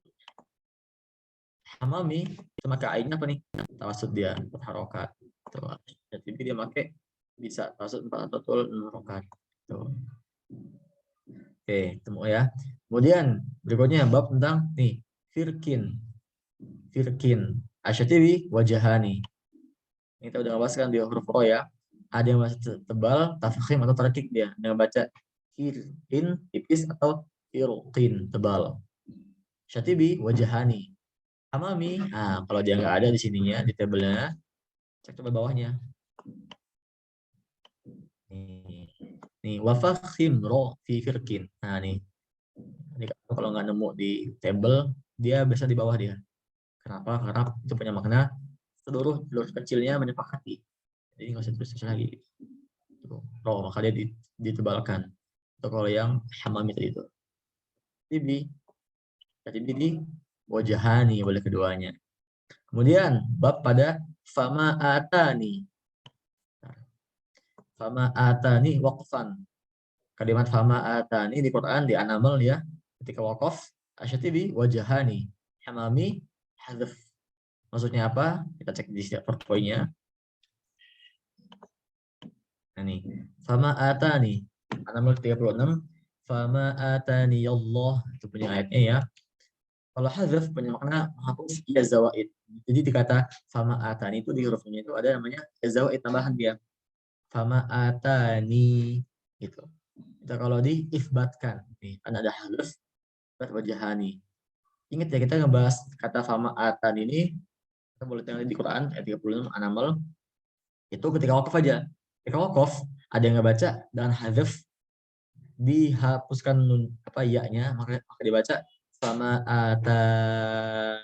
Hamami sama ke ainnya apa nih? Tawasud dia harokat. Jadi dia pakai bisa tawasud 4 atau tul 6 harokat. Tuh. Oke, temu ya. Kemudian berikutnya bab tentang nih firkin. Firkin. Asyatibi wajahani. Ini kita udah bahas kan di huruf ro ya. Ada yang baca tebal, tafkhim atau tarkik dia. Ada yang baca firkin tipis atau firqin tebal. Syatibi wajahani. Amami, nah kalau dia nggak ada di sininya di tabelnya, cek coba bawahnya. Nih wafakhim ro fi firkin. Nah nih, ini kalau nggak nemu di tabel, dia biasa di bawah dia. Kenapa? Karena itu punya makna seluruh kecilnya menyepakati. Jadi nggak usah terus lagi. Ro, maka dia ditebalkan. Itu kalau yang hamami tadi itu. Tibi, di wajahani boleh keduanya. Kemudian bab pada fama atani. Fama atani waqfan. Kalimat fama atani di Quran di An-Naml ya, ketika waqaf asyatibi wajahani. Hamami hadzf. Maksudnya apa? Kita cek di setiap poinnya. Nah nih, fama atani. An-Naml 36. Fama atani Allah. Itu punya ayatnya ya. Kalau hadzf punya makna menghapus ya zawaid. Jadi dikata fama atani itu di hurufnya itu ada namanya ya zawaid tambahan dia. Fama atani gitu. Itu kalau diisbatkan. Nih, kan ada hadzf wajahani. Ingat ya kita ngebahas kata fama atani ini kita boleh tengok di Quran ayat 36 An-Naml. Itu ketika wakaf aja. Ketika wakaf ada yang ngebaca dan hadzf dihapuskan nun apa ya-nya maka dibaca fama atan.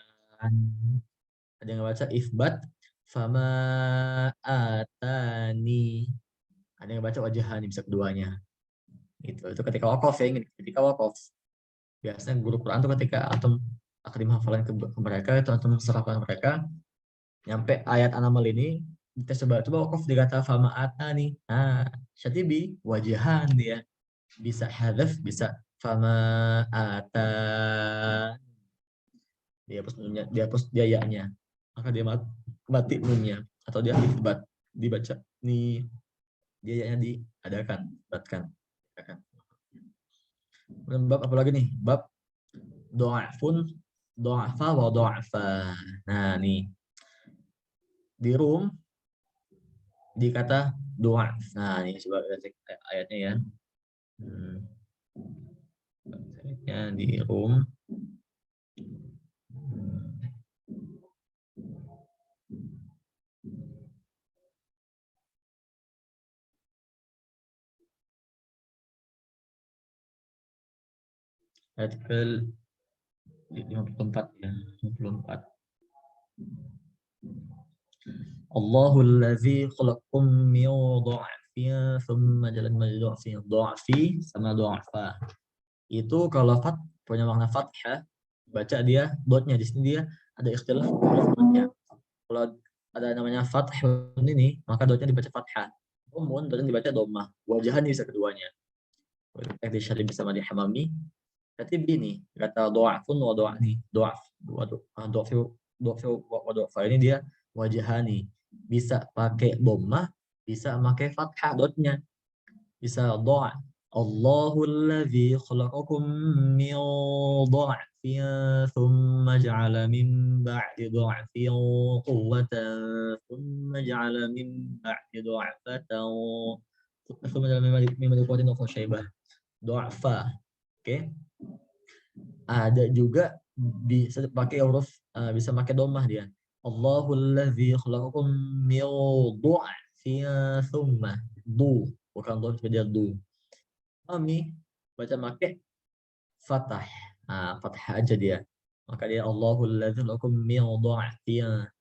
Ada yang baca ifbat fama atani. Ada yang baca wajahani bisa keduanya. Gitu. Itu ketika wakaf ya, ketika wakaf. Biasanya guru Quran tuh ketika antum takdim hafalan ke mereka itu antum serahkan mereka nyampe ayat An-Naml ini kita coba wakaf dikata fama atani. Nah, Syatibi wajahan dia. Bisa hadzf, bisa fama atan. Dia hapus dia ya-nya. Maka dia mati nunnya atau dia isbat dibaca. Nih dia ya-nya diadakan, batkan. Bab apa lagi nih? Bab do'afun, do'afa wa do'afa. Nah nih di Rum dikata do'af. Nah ini coba kita cek ayatnya ya. Ayatnya di Rum. Ayat ke 54 ya, 54. Allahul ladzi khalaqakum min dha'fin thumma ja'ala min dha'fi sama dha'fa. Itu kalau fat punya makna fathah, baca dia dotnya di sini dia ada ikhtilaf dotnya. Kalau ada namanya fathun ini, maka dotnya dibaca fathah. Umun dotnya dibaca dhammah. Wajahan bisa keduanya. Yang disyari bersama di Hamami. Berarti begini, kata do'afun wa do'ani. Do'af wa do'fa ini dia wajahani. Bisa pakai dhammah, bisa pakai fathah dotnya. Bisa do'a. Allahul ladzi khalaqakum min dha'fin thumma ja'ala min ba'di dha'fin quwwatan thumma ja'ala min ba'di dha'fatan Du'afa. Oke. Ada juga bisa pakai huruf bisa pakai dhammah dia. Allahul ladzi khalaqakum min du'fin tsumma bukan du tapi dia du. Kami baca pakai fathah. Fathah aja dia. Maka dia Allahul ladzi khalaqakum min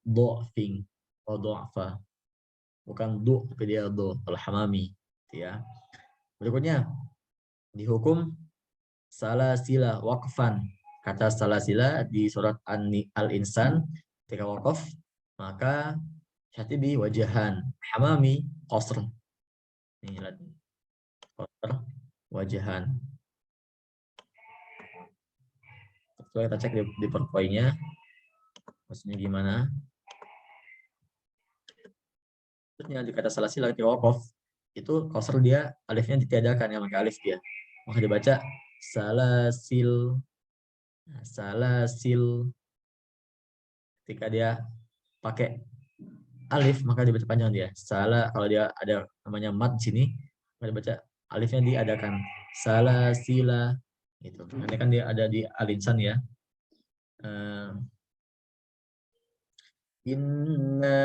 du'fin atau du'fa. Bukan du tapi dia du. Kalau hamami ya. Berikutnya dihukum salasila waqfan. Kata salasila di surat Al-Insan ketika waqaf maka Syatibi wajahan, Hamami qasr. Ini lihat. Qasr wajahan. Coba kita cek di PowerPoint-nya. Maksudnya gimana? Terusnya di kata salasila ketika waqaf itu qasr dia alifnya ditiadakan ya, maka alif dia. Maka dibaca salasil. Ketika dia pakai alif maka dibaca panjang dia. Kalau dia ada namanya mad di sini maka dibaca alifnya diadakan salasila gitu. Nanti kan dia ada di Al-Insan ya. Inna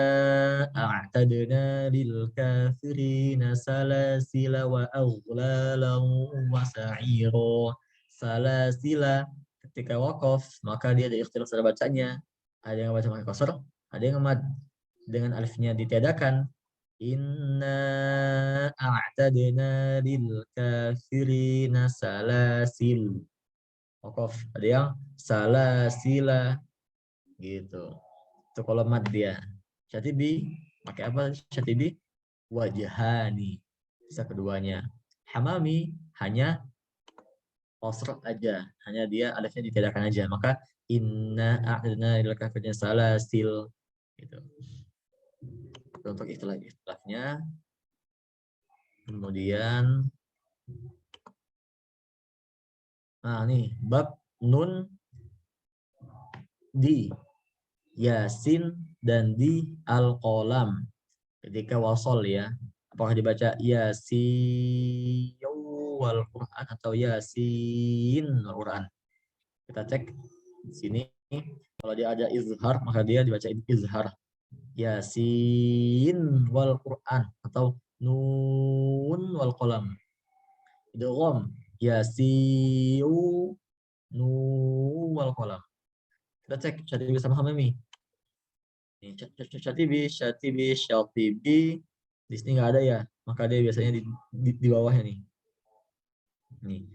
a'tadna lil kafirina salasila wa aghlalan wa sa'ira. Salasila ketika waqaf maka dia ada ikhtilaf cara bacanya. Ada yang baca pakai qasr, ada yang mad dengan alifnya ditiadakan. Inna a'tadna lil kafirina salasil. Waqaf, ada yang salasila gitu. Itu kalau mad dia. Syatibi pakai apa? Syatibi wajahani. Bisa keduanya. Hamami hanya qasr aja, hanya dia alifnya ditiadakan aja. Maka inna a'tadna lil kafirina salasil gitu. Untuk istilah-istilahnya. Kemudian nih bab nun di Yasin dan di Al-Qalam ketika wasol ya. Apakah dibaca Yasin wal Quran atau Yasin wal Quran? Kita cek di sini. Kalau dia ada izhar maka dia dibaca izhar. Yasin wal Quran atau Nun wal Qalam. Idgham Yasin Nun wal Qalam. Kita cek Syatibi sama Hamami. Syatibi di sini nggak ada ya, maka dia biasanya di bawahnya nih. Nih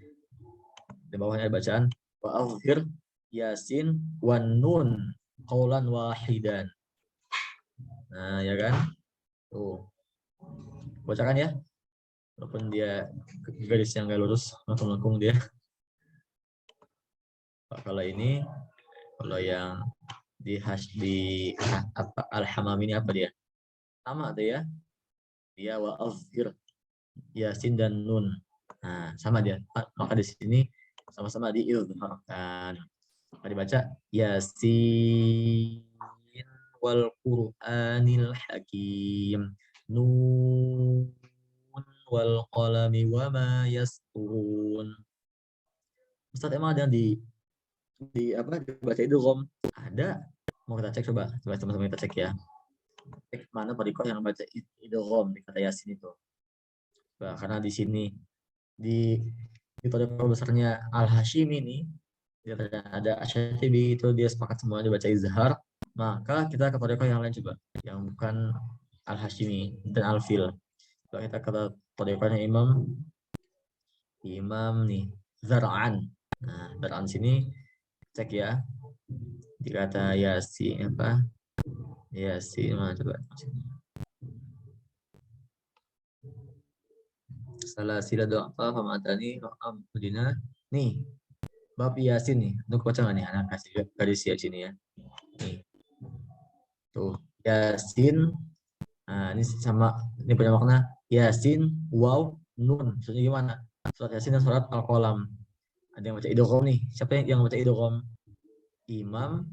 di bawahnya ada bacaan wa azhir Yasin wan nun qaulan wahidan. Nah ya kan, tuh bacakan ya, walaupun dia garis yang nggak lurus melengkung dia. Kalau ini, kalau yang di Al-Hamam ini apa dia? Sama tuh ya. Dia wa azhir Yasin dan nun. Nah, sama dia. Maka di sini sama-sama diizharkan. Maka dibaca Yasin wal Qur'anil Hakim. Nun wal qalami wa ma yasturun. Ustaz, emang ada di apa dibaca idgham? Ada. Mau kita cek coba sama-sama kita cek ya. Cek mana tariqah yang baca idgham di kata Yasin itu. Nah, karena di sini di tariqah besarnya Al-Hashimi ini ada Asyatibi itu dia sepakat semua dibaca izhar, maka kita ke tariqah yang lain coba yang bukan Al-Hashimi dan Al-Fil. Coba kita ke tariqahnya Imam nih Zar'an. Nah, Zar'an sini cek ya. Dikata Yasin apa? Yasin mana coba? Salah sila doa famatani Madinah. Nih, bab Yasin nih. Untuk baca nggak nih? Anak kasih garis ya sini ya. Nih. Tuh, Yasin. Nah, ini sama ini punya makna Yasin waw nun. Maksudnya gimana? Surat Yasin dan surat Al-Qalam. Ada yang baca idgham nih. Siapa yang baca idgham? Imam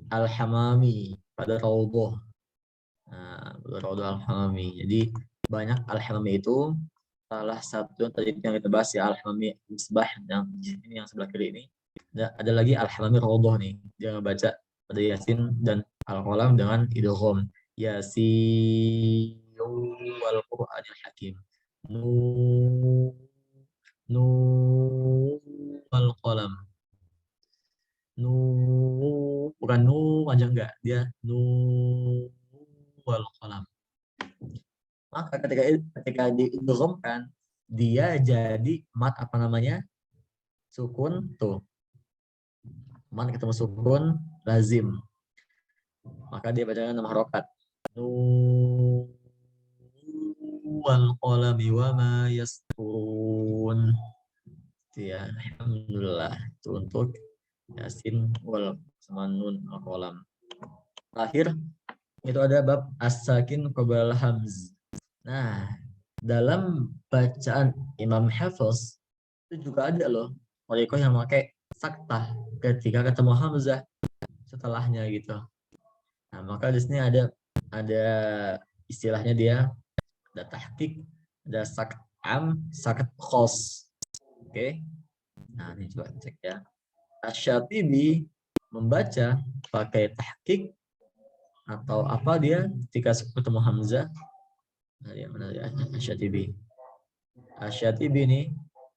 Al-Hamami pada Raudhah. Nah, Raudhah Al-Hamami. Jadi banyak Al-Hamami itu salah satu yang tadi yang kita bahas ya, Al-Hamami Misbah yang ini yang sebelah kiri ini. Ada lagi Al-Hamami Raudhah nih. Dia ngebaca pada Yasin dan Al-Qalam dengan idgham. Yasin wal Qur'anil Hakim. Nun wal qalam. Bukan aja enggak, dia wal qalam. Maka ketika diidghamkan dia jadi mat apa namanya? Sukun tuh. Mat ketemu sukun lazim. Maka dia bacanya 6 harokat. Wal qalami wa ma yasturun. Ya, alhamdulillah. Itu untuk Yasin wal sama nun al qalam. Terakhir itu ada bab as-sakin qabla hamz. Nah, dalam bacaan Imam Hafiz itu juga ada loh thariqah yang pakai saktah ketika ketemu hamzah setelahnya gitu. Nah, maka di sini ada istilahnya dia ada tahqiq, ada sakt am, sakt khos. Oke. Nah, ini coba cek ya. Asy-Syatibi membaca pakai tahqiq atau apa dia ketika ketemu hamzah. Nah, dia mana ya? Asy-Syatibi. Asy-Syatibi ini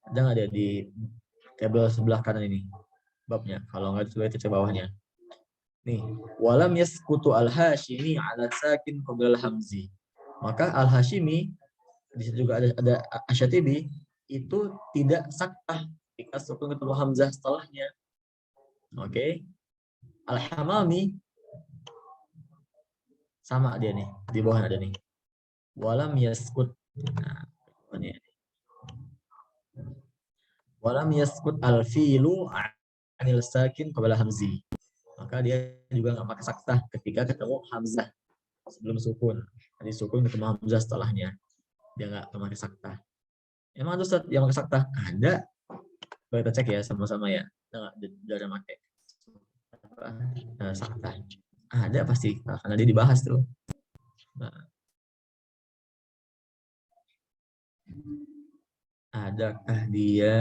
ada nggak dia di tabel sebelah kanan ini babnya? Kalau nggak coba itu bawahnya. Nih, walam yaskutu al-Hashimi ala sakin qabla al-hamzi. Maka al-Hashimi di situ juga ada Asy-Syatibi itu tidak saktah ketika sukun ketemu hamzah setelahnya. Oke. Al-Hamami sama dia nih, di bawah ada nih. Walam yaskut. Nah, ini. Walam yaskut al-filu anil sakin qabla hamzi. Maka dia juga nggak pakai saktah ketika ketemu hamzah sebelum sukun. Tadi sukun ketemu hamzah setelahnya. Dia nggak pakai saktah. Emang ada Ustaz yang pakai saktah? Ada. Kita cek ya sama-sama ya. Ada pakai saktah. Ada pasti karena dia dibahas tuh. Nah. Adakah dia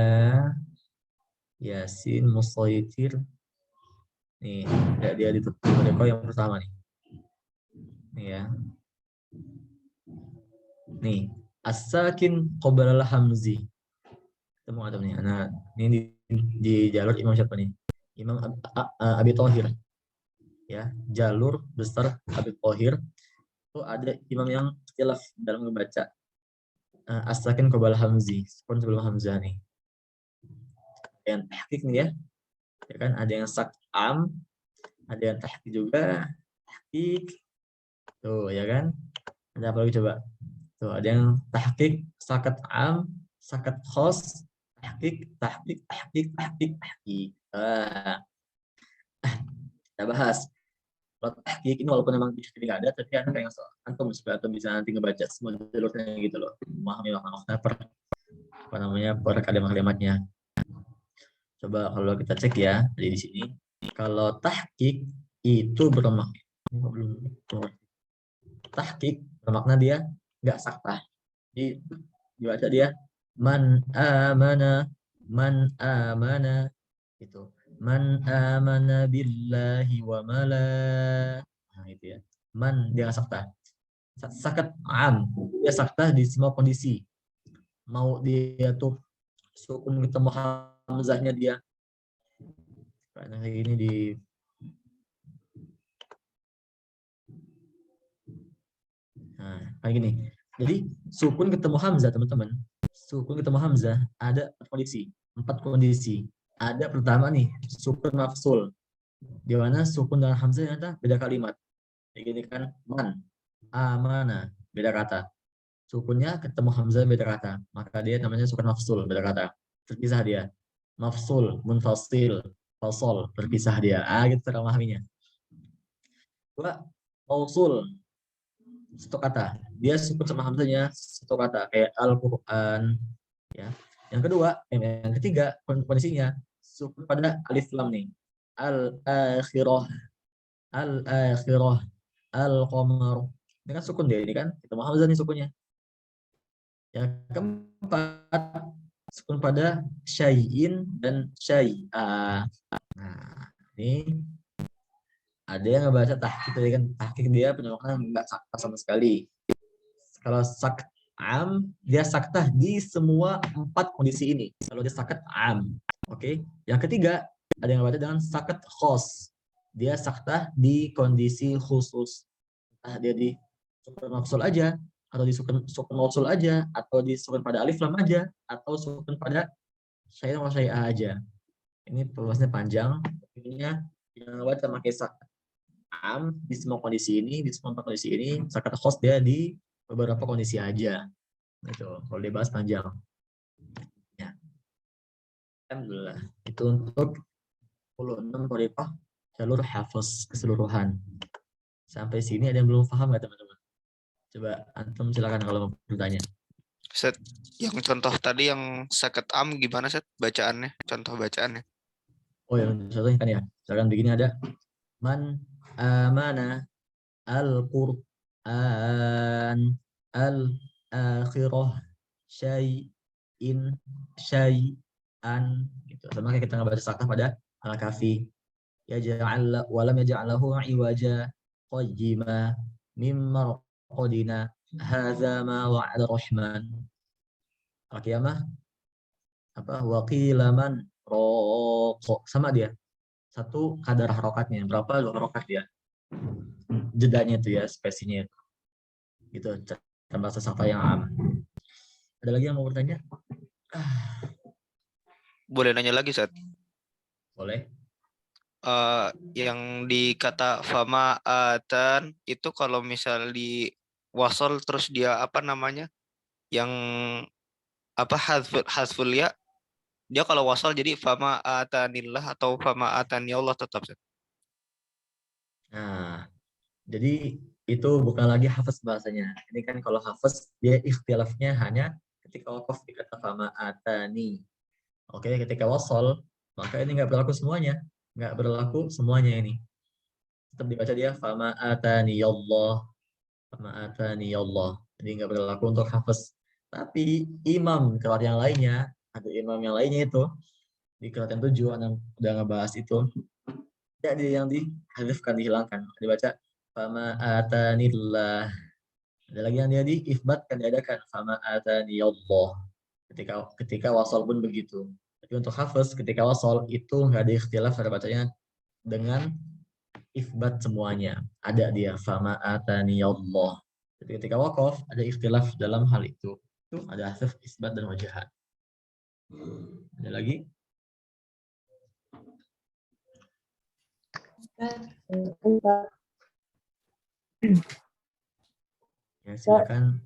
Yasin Musaitir? Nih, dia di Tariqah yang pertama nih. Nih ya. Nih, as-sakin qabla al-hamzi. Ketemu ada nih. Nah, ini di jalur Imam siapa nih? Imam Abi Thahir. Ya, jalur besar Abi Thahir. Itu ada imam yang ikhtilaf dalam membaca as-sakin qabla al-hamzi, sukun sebelum hamzah nih. Yang tahqiq nih ya. Ya kan ada yang sak'am, ada yang tahqiq juga, tahqiq. Tuh, ya kan? Ada apa lagi coba? Tuh, ada yang tahqiq, sakat am, sakat khos, tahqiq. Kita bahas. Kalau tahqiq ini walaupun memang tidak ada, tapi ada yang antum supaya antum bisa nanti ngebaca semua jalurnya gitu loh. Memahami makna per kalimat-kalimatnya. Coba kalau kita cek ya di sini. Kalau tahqiq itu bermakna tahqiq bermakna dia nggak saktah. Jadi dibaca dia man amana itu. Man amana billahi wa mala. Nah, itu ya. Man dia nggak saktah. Sakat am dia saktah di semua kondisi. Mau dia tuh sukun ketemu hamzahnya dia. Karena ini di nah, kayak gini. Jadi sukun ketemu hamzah teman-teman. Sukun ketemu hamzah ada 4 kondisi. Ada pertama nih sukun mafsul. Di mana sukun dan hamzah ternyata beda kalimat. Kayak gini kan man, amana, beda kata. Sukunnya ketemu hamzah beda kata. Maka dia namanya sukun mafsul, beda kata. Terpisah dia. Mafsul, munfasil, fasol, terpisah dia. Gitu cara memahaminya. Dua, mausul, satu kata. Dia sukun sama hamzahnya satu kata kayak Al-Qur'an ya. Yang kedua, yang ketiga kondisinya sukun pada alif lam nih. Al-akhirah, al-akhirah, al-qamar, Ini kan sukun dia ini kan, kita mau hamzah nih sukunnya. Yang keempat, sukun pada syai'in dan syai'a. Nah, ini ada yang ngebaca tahqiq tadi kan, tahqiq dia penyebabnya nggak sakta sama sekali. Kalau sakat am, dia saktah di semua 4 kondisi ini. Kalau dia sakat am, oke. Yang ketiga, ada yang ngebaca dengan sakat khos. Dia saktah di kondisi khusus. Entah dia di sukun mafsul aja, atau di sukun mausul aja, atau di sukun pada alif lam aja, atau sukun pada syai'in wa syai'a aja. Ini pembahasannya panjang. Intinya yang baca pakai sakat am di semua kondisi ini, di semua 4 kondisi ini, sakat khos dia di beberapa kondisi aja. Itu kalau dibahas panjang. Ya. Alhamdulillah. Itu untuk 16 thariqah jalur hafaz keseluruhan. Sampai sini ada yang belum paham nggak teman-teman? Coba antum silakan kalau mau bertanya. Set, yang contoh tadi yang sakat am gimana Set bacaannya? Contoh bacaannya. Oh yang contohnya kan ya. Misalkan begini ada man amana al-Qur'an al-akhirah syai'in syai'an gitu. Sama kayak kita ngebaca saktah pada al-kafi. Yaj'al wa lam yaj'alahu iwaja qayyima mimma qadina hadza ma wa'ada rahman. Al-qiyamah apa waqila man raqo sama dia. Satu kadar harokatnya, berapa 2 harokat dia. Jedanya itu ya, spesinya itu. Gitu, bahasa saktah yang am. Ada lagi yang mau bertanya? Boleh nanya lagi Set? Boleh. Yang di kata fama atan itu kalau misal di wasol terus dia apa namanya? Yang apa hasful ya? Dia kalau wasol jadi fama atanillah atau fama atani Allah tetap Set. Nah, jadi itu bukan lagi hafaz bahasanya. Ini kan kalau hafaz dia ikhtilafnya hanya ketika waqaf di kata fama atani. Oke, ketika wasol maka ini nggak berlaku semuanya, nggak berlaku semuanya ini. Tetap dibaca dia fama atani Allah, fama atani Allah. Jadi nggak berlaku untuk hafaz. Tapi imam qiraat yang lainnya, ada imam yang lainnya itu di qiraat yang 7 udah ngebahas itu. Jadi yang dihadifkan dihilangkan, dibaca fama atanillah. Ada lagi yang dia diifbatkan diadakan fama atani Allah. Ketika wasal pun begitu. Tapi untuk hafaz ketika wasal itu nggak ada ikhtilaf cara bacanya dengan ifbat semuanya. Ada dia fama atani Allah. Tapi ketika waqaf ada ikhtilaf dalam hal itu. Itu ada hasaf isbat dan wajahat. Ada lagi? Ya, silakan.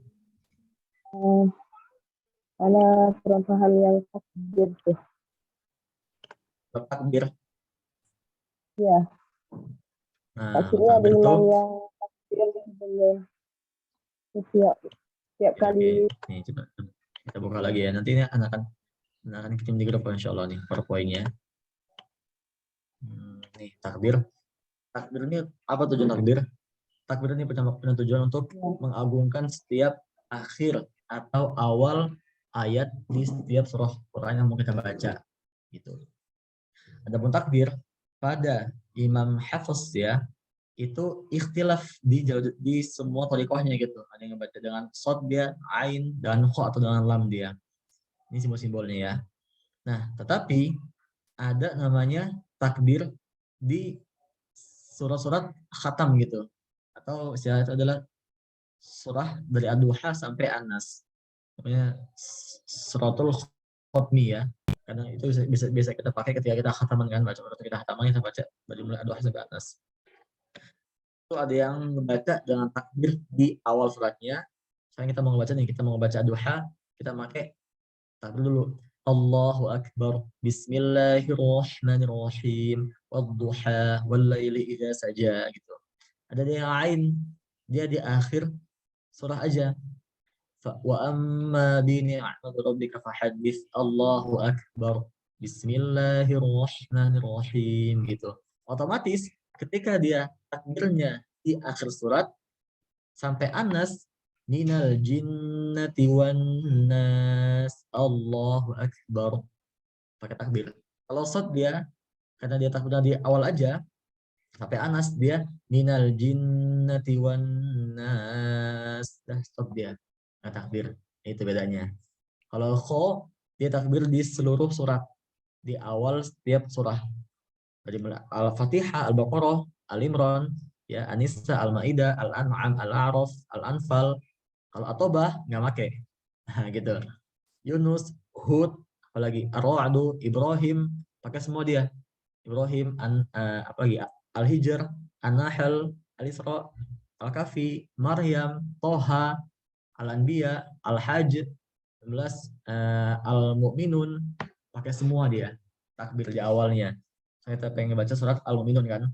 Ada kurang paham yang takbir tuh. Takbir. Ya. Nah, Maksudnya ada takbir imam tuh. yang takbir belum tiap kali. Oke. Nih, coba kita buka lagi ya. Nanti ini akan kirim di grup insya Allah nih PowerPoint-nya. Nih takbir. Takbir ini apa tujuan takbir? Takbir ini punya tujuan untuk mengagungkan setiap akhir atau awal ayat di setiap surah Quran yang mau kita baca. Gitu. Adapun takbir pada Imam Hafiz ya itu ikhtilaf di semua thariqahnya gitu. Ada yang baca dengan shad dia, ain dan kha atau dengan lam dia. Ini simbol-simbolnya ya. Nah, tetapi ada namanya takbir di surat-surat khatam gitu. Atau istilah itu adalah surah dari Ad-Duha sampai An-Nas. Namanya suratul khatmi ya. Karena itu bisa kita pakai ketika kita khataman kan, baca atau kita khataman kita baca dari mulai Ad-Duha sampai An-Nas. Itu ada yang membaca dengan takbir di awal suratnya. Sekarang kita mau membaca nih, kita mau membaca Ad-Duha, kita pakai takbir dulu. Allahu Akbar. Bismillahirrahmanirrahim. Wadduha wallaili idza saja gitu. Ada yang lain dia di akhir surah aja. Wa amma bi ni'mati rabbika fahaddits. Allahu Akbar. Bismillahirrahmanirrahim gitu. Otomatis ketika dia takbirnya di akhir surat sampai Anas minal jinnati wan nas Allahu akbar pakai takbir. Kalau shad dia karena dia takbir di awal aja sampai Anas dia minal jinnati wan nas dah stop dia nggak takbir. Itu bedanya. Kalau kho dia takbir di seluruh surat di awal setiap surah dari Al-Fatihah, Al-Baqarah, Al-Imran, ya An-Nisa, Al-Maidah, Al-An'am, Al-A'raf, Al-Anfal. Kalau At-Taubah nggak pakai. Nah, gitu. Yunus, Hud, apalagi Ar-Ra'd, Ibrahim, pakai semua dia. Ibrahim, apalagi Al-Hijr, An-Nahl, Al-Isra, Al-Kahfi, Maryam, Toha, Al-Anbiya, Al-Hajj, 11 Al-Mu'minun, pakai semua dia takbir di awalnya. Saya pengen baca surat Al-Mu'minun kan.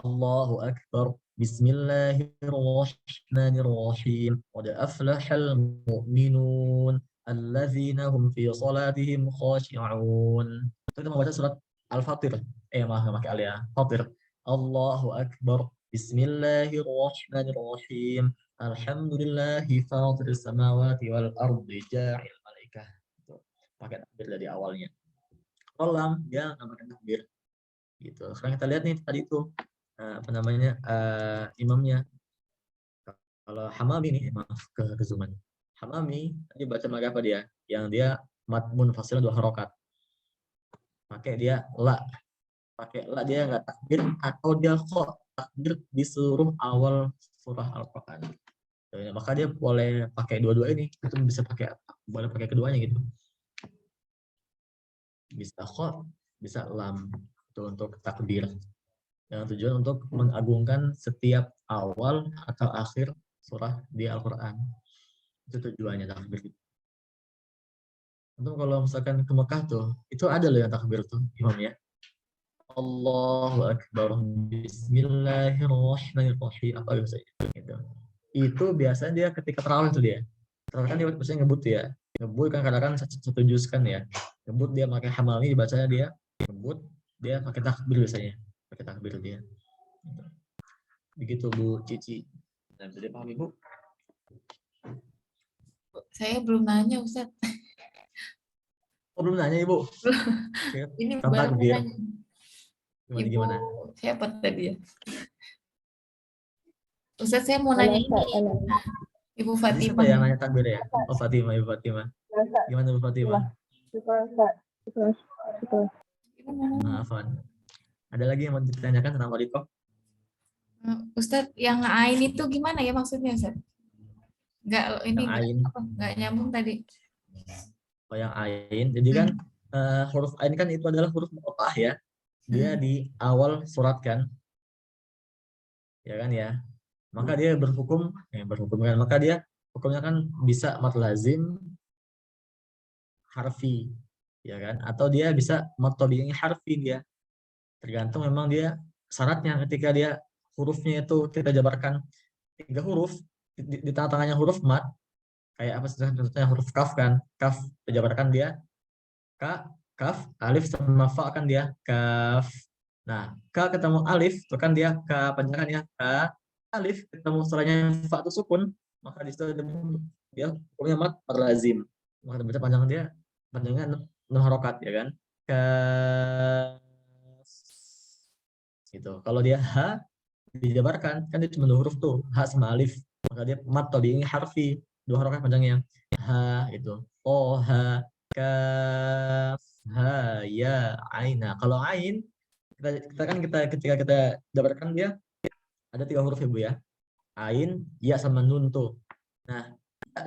Allahu Akbar. Bismillahirrahmanirrahim. Qad aflahal mu'minun alladzina hum fi salatihim khashi'un. Kita mau baca surat Al-Fatir. Maaf enggak pakai al ya. Fatir. Allahu Akbar. Bismillahirrahmanirrahim. Alhamdulillahi fatiris samawati wal ardi ja'il malaikah. Pakai takbir dari awalnya. Kolam dia nggak pakai takbir. Gitu. Sekarang kita lihat nih tadi itu apa namanya imamnya. Kalau Hamami nih, maaf kezuman. Hamami tadi baca apa dia? Yang dia mad munfasil 2 harokat. Pakai dia la. Pakai la dia nggak takbir atau dia kok takbir di seluruh awal surah Al-Qur'an. Maka dia boleh pakai dua-dua ini, itu bisa boleh pakai keduanya gitu. Bisa kok, bisa lam itu untuk takbir. Dengan tujuan untuk mengagungkan setiap awal atau akhir surah di Al-Qur'an. Itu tujuannya takbir. Untuk kalau misalkan ke Mekah tuh, itu ada loh yang takbir tuh imamnya. Allahu Akbar. Bismillahirrahmanirrahim. Apa biasanya? Gitu. Itu biasanya dia ketika tarawih tuh dia. Tarawih kan dia biasanya ngebut ya. Ngebut kan kadang-kadang satu juz kan ya. Ngebut dia pakai Hamami dibacanya dia. Ngebut dia pakai takbir biasanya. Pakai takbir dia. Gitu. Begitu Bu Cici. Nah, bisa dipahami Bu? Saya belum nanya Ustaz. Oh belum nanya Ibu? Ini Tentang baru takbir. nanya. Gimana? Siapa tadi ya? Ustaz saya mau Halo, nanya ini. Ustaz. Ibu Tadi siapa Fatimah. yang nanya takbir ya? Oh Fatimah, Ibu Fatimah. Gimana Bu Fatimah? Syukur. Maafan. Ada lagi yang mau ditanyakan tentang Warikoh? Ustaz yang ain itu gimana ya maksudnya Ustaz? Enggak ini enggak nyambung tadi. Oh yang ain. Jadi kan huruf ain kan itu adalah huruf muqatta'ah ya. Dia di awal surat kan. Ya kan ya. Maka dia berhukum kan. Maka dia hukumnya kan bisa mad lazim harfi, ya kan? Atau dia bisa mad tabi'i harfi dia. Tergantung memang dia syaratnya ketika dia hurufnya itu kita jabarkan 3 huruf di tengah-tengahnya huruf mad kayak apa contohnya huruf kaf kan. Kaf dijabarkan dia kaf, alif sama fa kan dia kaf. Nah, ka ketemu alif itu kan dia ka panjangan ya ka, alif ketemu setelahnya fa itu sukun, maka di situ dia hukumnya mad lazim. Maka baca panjangnya 6 harokat ya kan. Kaf. Gitu. Kalau dia ha dijabarkan kan dia cuma 2 huruf tuh, ha sama alif. Maka dia mad tabi'i harfi, 2 harokat panjangnya. Ha itu. Oh ha kaf ha ya ain. Nah, kalau ain ketika kita jabarkan dia ada 3 huruf ya Bu ya. Ain, ya sama nun tuh. Nah,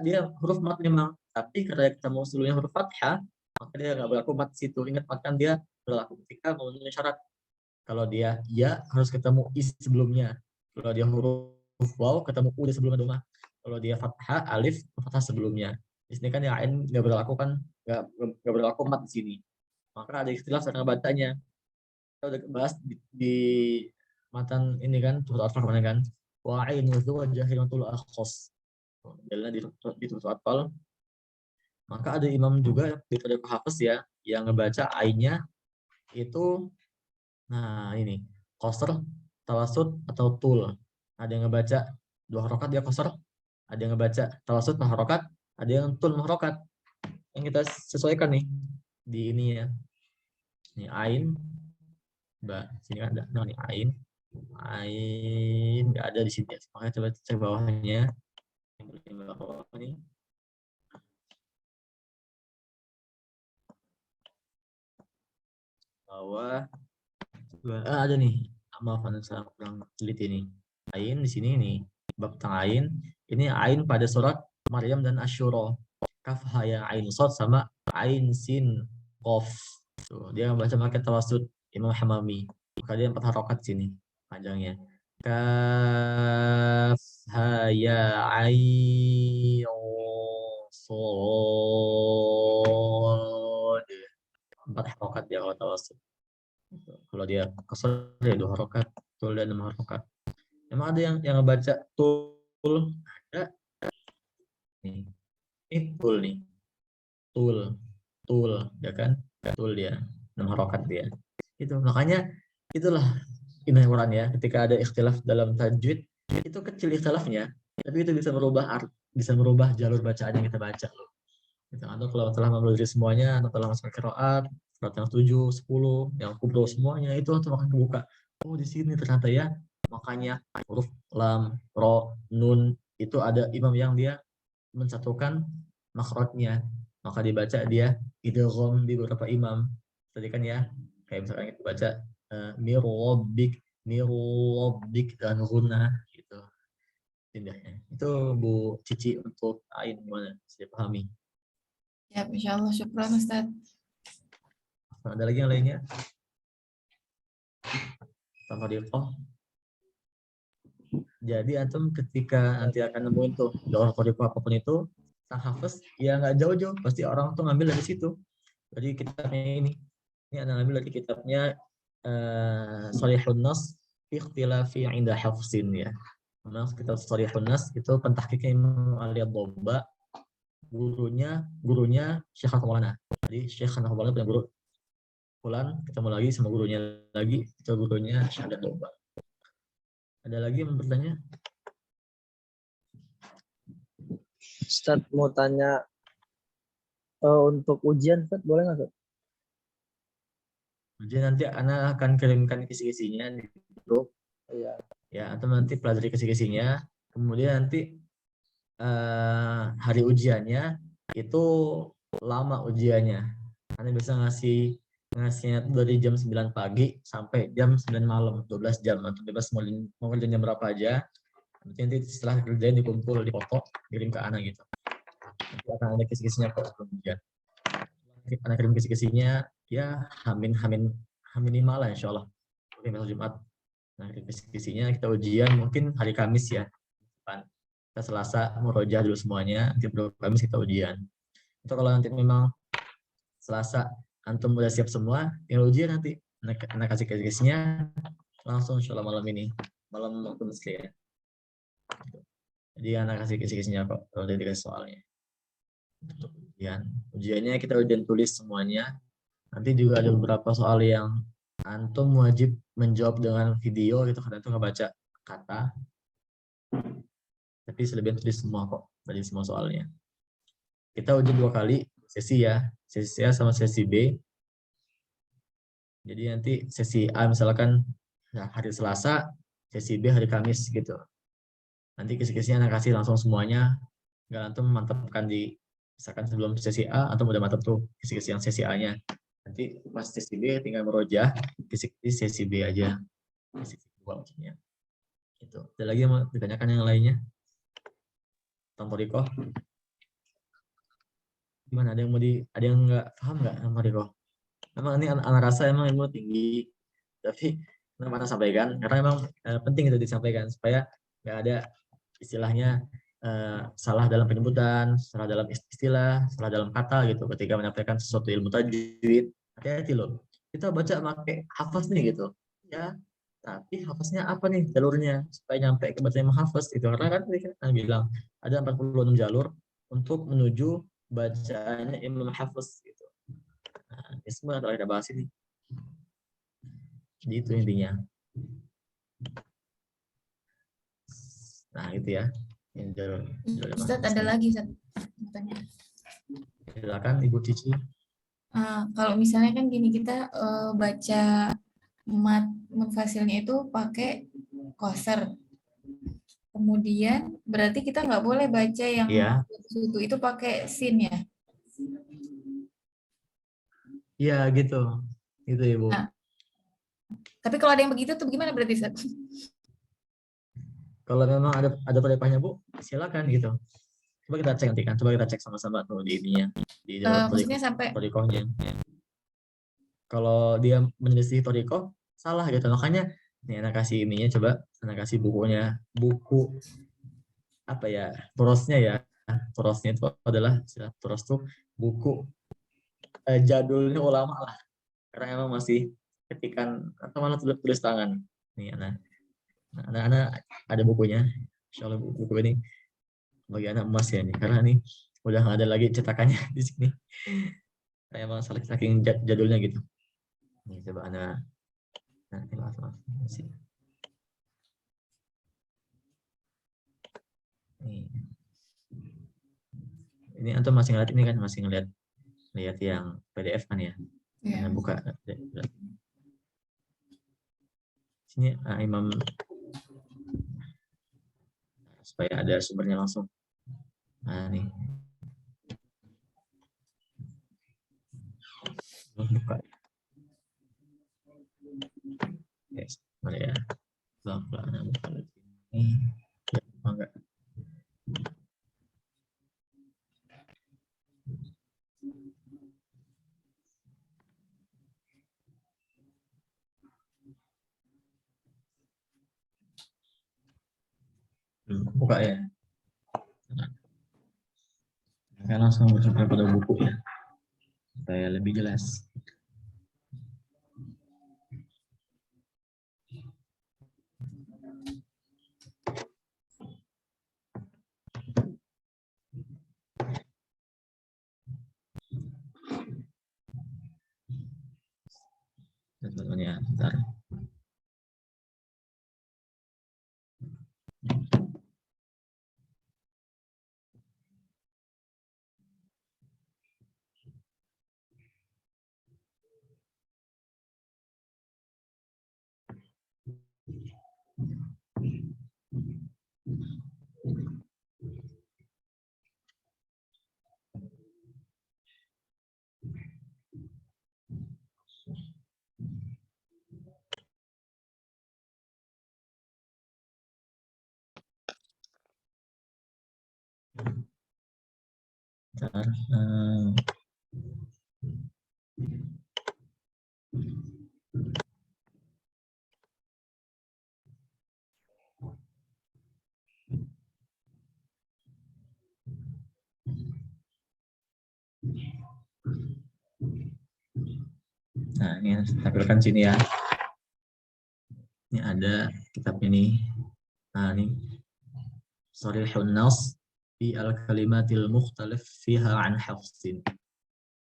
dia huruf mat memang, tapi karena kita mau sebelumnya huruf fathah, maka dia nggak berlaku mat situ. Ingat kan dia berlaku ketika memenuhi syarat. Kalau dia ya harus ketemu is sebelumnya. Kalau dia huruf waw ketemu u di sebelumnya domah. Kalau dia fathah alif fathah sebelumnya. Di sini kan yang ain nggak berlaku kan nggak berlaku mat di sini. Maka ada istilah cara bacanya. Kita udah bahas di matan ini kan surat Al-Fatihah kemana kan? Wa ainu wa jahilatul akhos. Jalan di surat Al. Maka ada imam juga di Tariqah Hafiz ya yang ngebaca ainnya itu nah ini qasr, tawassut atau tul. Ada yang ngebaca 2 harokat dia qasar, ada yang ngebaca tawasud 4 harokat, ada yang tul harokat. Yang kita sesuaikan nih di ini ya. Ini ain, Mbak, sini kan ada nih ain. Ain nggak ada di sini. Makanya coba cek bawahnya. Bawah nih. Bawah. Ada nih. Maaf, saya kurang teliti ini. Ain di sini nih. Bab tentang ain. Ini ain pada surat Maryam dan Asyura. Kaf haya ain sod sama ain sin qaf. Tuh, dia baca pakai tawasud Imam Hamami. Maka dia 4 harokat sini panjangnya. Kaf haya ain sod. 4 harokat dia kalau tawasud. Kalau dia qasar ya 2 harokat, tul dan 6 harokat. Emang ada yang ngebaca tul? Ada. Nih. Ini tul nih. Tul, ya kan? Tul dia. 6 harokat dia. Itu makanya itulah indah Quran ya. Ketika ada ikhtilaf dalam tajwid, itu kecil ikhtilafnya, tapi itu bisa merubah jalur bacaan yang kita baca loh. Gitu. Atau kalau telah mempelajari semuanya, atau telah masuk qiraat, surat yang 7, 10, yang kubro semuanya itu atau akan kebuka. Oh, di sini ternyata ya. Makanya huruf lam, ro, nun itu ada imam yang dia mensatukan makhrajnya. Maka dibaca dia idgham di beberapa imam. Tadi kan ya, kayak misalkan kita baca mirobik dan guna gitu pindahnya. Itu Bu Cici untuk ain gimana? Saya pahami. Ya, insya Allah. Syukran Ustaz. Ada lagi yang lainnya? Tanpa dialog. Jadi antum ketika nanti akan nemuin tuh doa kodiku apapun itu, sang hafaz ya nggak jauh-jauh, pasti orang tuh ngambil dari situ. Jadi kitabnya ini ada ngambil dari kitabnya Sharihun Nas fi ikhtilafi 'inda hafzin ya. Memang kitab Sharihun Nas itu pentahqiqnya Imam Ali Ad-Dabba, gurunya Syekh Maulana. Jadi Syekh Maulana punya guru Fulan, ketemu lagi sama gurunya lagi, itu gurunya Syekh Ad-Dabba. Ada lagi yang bertanya? Ustaz mau tanya untuk ujian, Ustaz, boleh nggak, Ustaz? Jadi nanti Ana akan kirimkan kisi-kisinya di grup. Iya. Ya, atau nanti pelajari kisi-kisinya. Kemudian nanti hari ujiannya itu lama ujiannya. Ana bisa ngasihnya dari jam 9 pagi sampai jam 9 malam, 12 jam. Atau bebas mau kerjaan jam berapa aja. Nanti setelah kerjaan dikumpul, dipoto, kirim ke Ana gitu. Nanti akan ada kisi-kisinya kok sebelum ujian. Ana kirim kisi-kisinya ya hamin 5 lah insya Allah. Oke, besok Jumat. Nah, kisi-kisinya kita ujian mungkin hari Kamis ya. Kita Selasa murojaah dulu semuanya, nanti Kamis kita ujian. Itu kalau nanti memang Selasa antum udah siap semua, tinggal ujian nanti. Anak kasih kisi-kisinya langsung insya Allah malam ini. Malam waktu Mesir ya. Jadi anak kasih kisi-kisinya kok kalau udah dikasih soalnya. Untuk ujiannya kita ujian tulis semuanya. Nanti juga ada beberapa soal yang antum wajib menjawab dengan video gitu karena itu nggak baca kata. Tapi selebihnya tulis semua kok dari semua soalnya. Kita ujian 2 kali sesi ya, sesi A sama sesi B. Jadi nanti sesi A misalkan hari Selasa, sesi B hari Kamis gitu. Nanti kisi-kisinya anak kasih langsung semuanya. Nggak antum mantapkan di misalkan sebelum sesi A atau udah mantap tuh kisi-kisi yang sesi A-nya. Nanti pas sesi B tinggal merojah kisi-kisi sesi B aja. Sesi 2 maksudnya. Itu. Ada lagi yang mau ditanyakan yang lainnya? Tantoriko? Gimana? Ada yang nggak paham nggak Tantoriko? Emang ini anak rasa emang ilmu tinggi, tapi kenapa Anda sampaikan? Karena emang penting itu disampaikan supaya nggak ada istilahnya salah dalam penyebutan, salah dalam istilah, salah dalam kata gitu. Ketika menyampaikan sesuatu ilmu tajwid, hati-hati loh. Kita baca pakai hafaz nih gitu, ya. Tapi hafaznya apa nih jalurnya supaya nyampe ke bacaan hafaz itu? Karena kan tadi kan bilang ada 46 jalur untuk menuju bacaannya Imam Hafiz gitu. Nah, ini semua telah kita bahas ini. Jadi itu intinya. Nah, itu ya. Yang jalur Ustaz ada lagi Ustaz. Pertanyaan. Silakan Ibu Cici. Kalau misalnya kan gini kita baca mat munfasilnya itu pakai koser. Kemudian berarti kita nggak boleh baca yang Iya. itu pakai sin ya. Iya, gitu. Gitu Ibu. Nah, tapi kalau ada yang begitu tuh gimana berarti Ustaz? Kalau memang ada peripahnya Bu, silakan gitu. Coba kita cek nanti kan. Coba kita cek sama-sama tuh di ininya, di jalur Maksudnya sampai torikohnya. Kalau dia menyelisih torikoh, salah gitu. Makanya nih anak kasih ininya, coba anak kasih bukunya. Buku apa ya? Turosnya ya. Turosnya itu adalah turos tuh buku jadulnya ulama lah. Karena emang masih ketikan atau malah tulis tangan. Nih anak-anak ada bukunya. Insya Allah buku ini bagi anak emas ya nih, karena nih udah nggak ada lagi cetakannya di sini. Kayak emang saking jadulnya gitu. Nih coba anak, maaf. Nih. Ini antum masih ngeliat ini kan, masih ngeliat yang PDF kan ya? ya. Buka. Sini Imam, supaya ada sumbernya langsung. Nah nih. Buka. Yes, mari ya. Pelan-pelan buka ini. Ya, enggak. Buka ya. Nah, langsung buka pada buku ya, supaya lebih jelas. Teman-teman ya, bentar. Bentar. Nah, ini tampilkan sini ya. Ini ada kitab ini. Nah, ini Sharihun Nas fi al-kalimatil mukhtalif fiha an hafsin.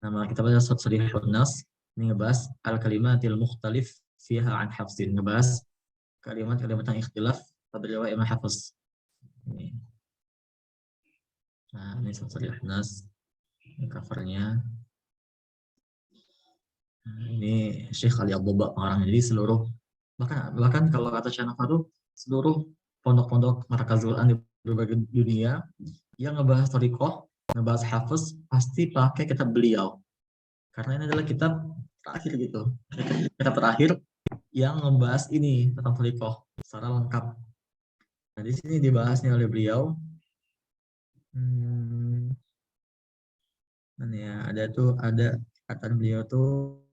Nama kitabnya Sharihun Nas. Ini ngebahas al-kalimatil mukhtalif fiha an hafsin. Ngebahas kalimat-kalimat yang ikhtilaf pada riwayat Imam Hafiz. Ini. Nah, ini Sharihun Nas. Ini covernya. Nah, ini Syekh Ali Abdullah orang. Jadi seluruh bahkan kalau kata Syanafa itu seluruh pondok-pondok markazul Quran di berbagai dunia yang ngebahas thariqah, ngebahas hafiz pasti pakai kitab beliau. Karena ini adalah kitab terakhir gitu. Kitab terakhir yang ngebahas ini tentang thariqah secara lengkap. Nah, di sini dibahasnya oleh beliau. Ya, ada kata beliau tuh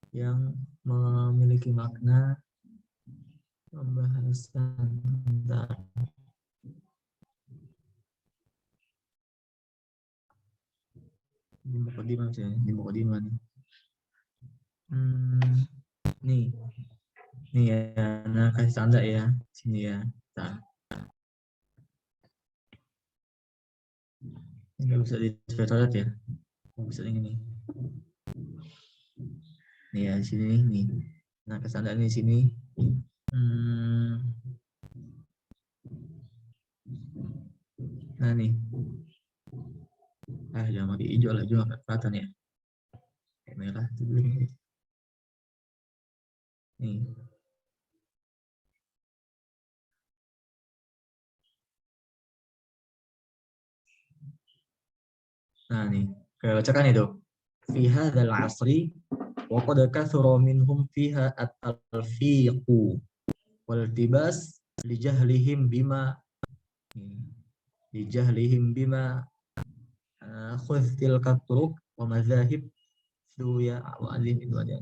yang memiliki makna pembahasan tentang di mukadimah nih. Nih ya, nah kasih tanda ya sini ya. Nah. Nggak bisa di toilet ya? Nggak bisa ini nih. Nih ya di sini nih. Nah kasih tanda ini di sini. Nah nih. Jangan pakai hijau lah, hijau nggak kelihatan ya. Kayak merah itu dulu nih. Nih. Nah nih, bacakan itu. Fi hadzal asri wa qad kathura minhum fiha at-talfiqu wal tibas li jahlihim bima khudh tilka turuq wa madhahib duya wa alim itu ada.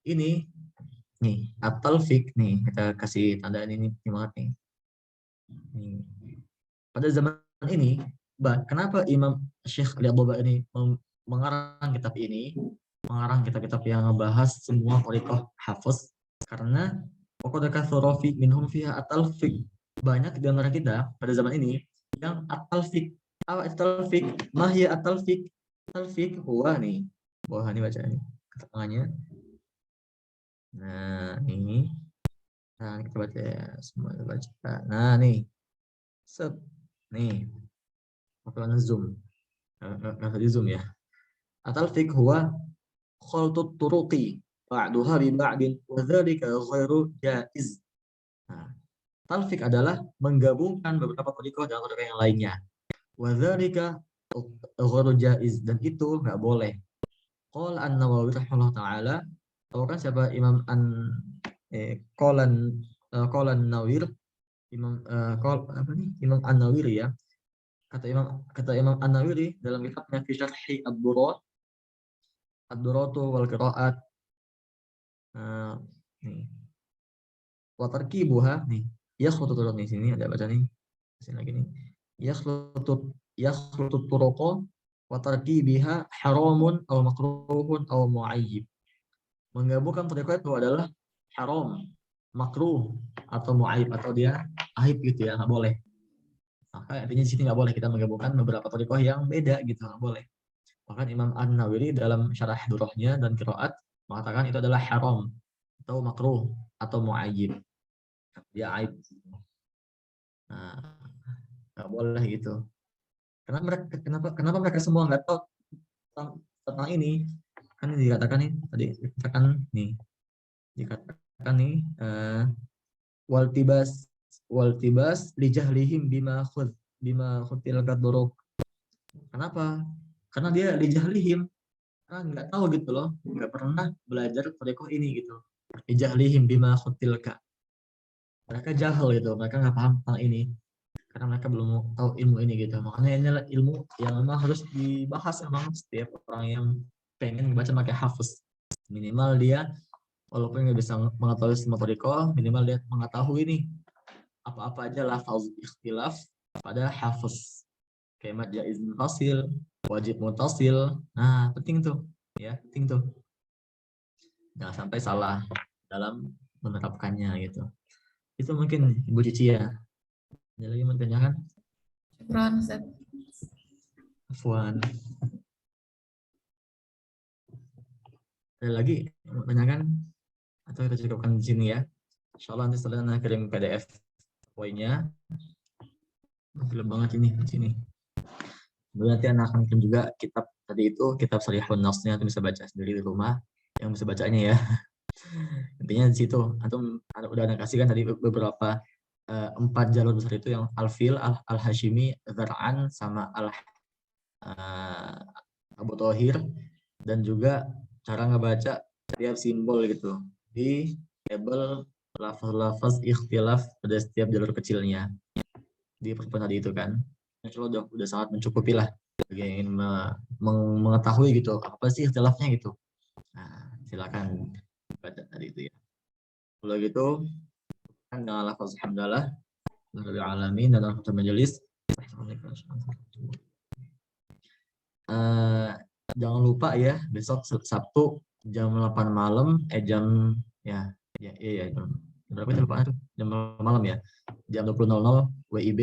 Ini nih at-talfiq nih, kita kasih tanda ini banget nih. Pada zaman ini, kenapa Imam Syekh Al-Adhaba ini mengarang kitab-kitab yang membahas semua thariqah hafaz? Karena qad kathura minhum fiha at-talfiq. Banyak di antara kita pada zaman ini yang at-talfiq. Apa at-talfiq? Mahya at-talfiq? Talfiq huwa nih. Bawah ini baca ini. Tengahnya. Nah, ini. Nah, kita baca ya. Semua kita baca. Nah, nih. Set. Nih. Makanan zoom. Nggak di zoom ya. At-talfiq huwa khaltut turuqi ba'duha bi ba'din wa dzalika ghairu jaiz. Nah, talfiq adalah menggabungkan beberapa thariqah dengan thariqah yang lainnya. Wa dzalika ghairu jaiz, dan itu nggak boleh. Qala An-Nawawi rahimahullah taala, tahu kan siapa Imam qala An-Nawir, Imam Imam An-Nawiri ya. Kata Imam An-Nawiri dalam kitabnya Fi Syarhi Ad-Duratu wal Qiraat, wa tarkibuha nih, yakhlutu turun di sini ada baca nih. Sini lagi nih. Yakhlutu turuqa wa tarkibiha haramun aw makruhun aw mu'ayyib. Menggabungkan thariqah itu adalah haram, makruh atau mu'ayyib, atau dia aib gitu ya, nggak boleh. Maka artinya di sini nggak boleh kita menggabungkan beberapa thariqah yang beda gitu, nggak boleh. Bahkan Imam An-Nawiri dalam syarah durahnya dan qiraat mengatakan itu adalah haram atau makruh atau mu'ayyib. Dia aib. Nah, nggak boleh gitu. Kenapa mereka semua nggak tahu tentang ini? Kan dikatakan nih tadi, dikatakan nih wal tibas li jahlihim bima khutil kaduruk. Kenapa? Karena dia li jahlihim, karena nggak tahu gitu loh, nggak pernah belajar thariqah ini gitu. Li jahlihim bima khutilka. Mereka jahil gitu, mereka nggak paham tentang ini karena mereka belum tahu ilmu ini gitu. Makanya ini adalah ilmu yang memang harus dibahas memang setiap orang yang pengen baca pakai hafaz. Minimal dia walaupun nggak bisa mengetahui semua thariqah, minimal dia mengetahui ini apa aja lafaz ikhtilaf pada hafaz. Kayak jaiz muntasil, wajib muntasil. Nah, penting tuh. Ya, penting tuh. Jangan sampai salah dalam menerapkannya gitu. Itu mungkin Ibu Cici ya. Ada lagi mau ditanyakan? Syukran, Ustaz. Afwan. Ada lagi yang mau tanyakan? Atau kita cukupkan di sini ya? Insyaallah nanti setelah kirim PDF poinnya. Belum banget ini di sini. Nanti anak akan kirim juga kitab tadi itu, kitab Sharihun Nasnya, itu bisa baca sendiri di rumah. Yang bisa bacanya ya. Intinya di situ. Antum udah anak kasih kan tadi beberapa 4 jalur besar itu, yang Al-Fil, Al-Hashimi, Zar'an, sama Abu Thohir, dan juga cara ngebaca setiap simbol gitu di tabel lafaz ikhtilaf pada setiap jalur kecilnya di pertemuan tadi itu kan. Insyaallah udah sangat mencukupi lah bagi yang ingin mengetahui gitu apa sih ikhtilafnya gitu. Nah, silakan baca tadi itu ya. Kalau gitu kan dengan lafaz hamdalah Rabbil alamin dan rahmatul majelis. Jangan lupa ya, besok Sabtu jam 8 malam jam berapa itu lupa tuh, jam malam ya, jam 20.00 WIB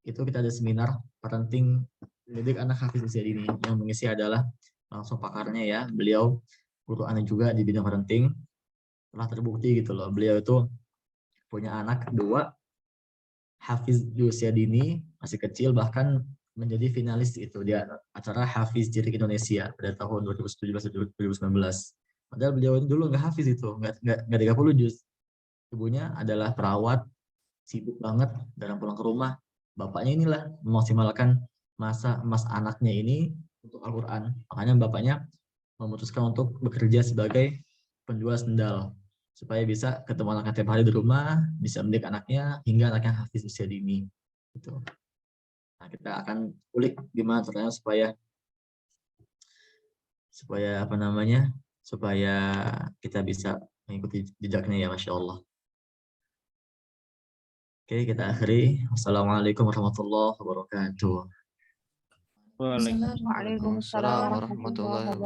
itu kita ada seminar parenting mendidik anak hafiz usia dini. Yang mengisi adalah langsung pakarnya ya, beliau guru aneh juga di bidang parenting, telah terbukti gitu loh, beliau itu punya anak 2 hafiz di usia dini, masih kecil, bahkan menjadi finalis itu di acara Hafiz Cilik Indonesia pada tahun 2017-2019. Padahal beliau ini dulu nggak hafiz itu, nggak 30 juz. Ibunya adalah perawat, sibuk banget, jarang pulang ke rumah. Bapaknya inilah memaksimalkan masa emas anaknya ini untuk Al-Quran. Makanya bapaknya memutuskan untuk bekerja sebagai penjual sendal supaya bisa ketemu anaknya tiap hari di rumah, bisa mendidik anaknya hingga anaknya hafiz usia dini. Gitu. Nah, kita akan ulik gimana caranya supaya apa namanya, supaya kita bisa mengikuti jejaknya ya, Masya Allah. Oke, kita akhiri. Wassalamualaikum warahmatullahi wabarakatuh. Waalaikumsalam warahmatullahi wabarakatuh.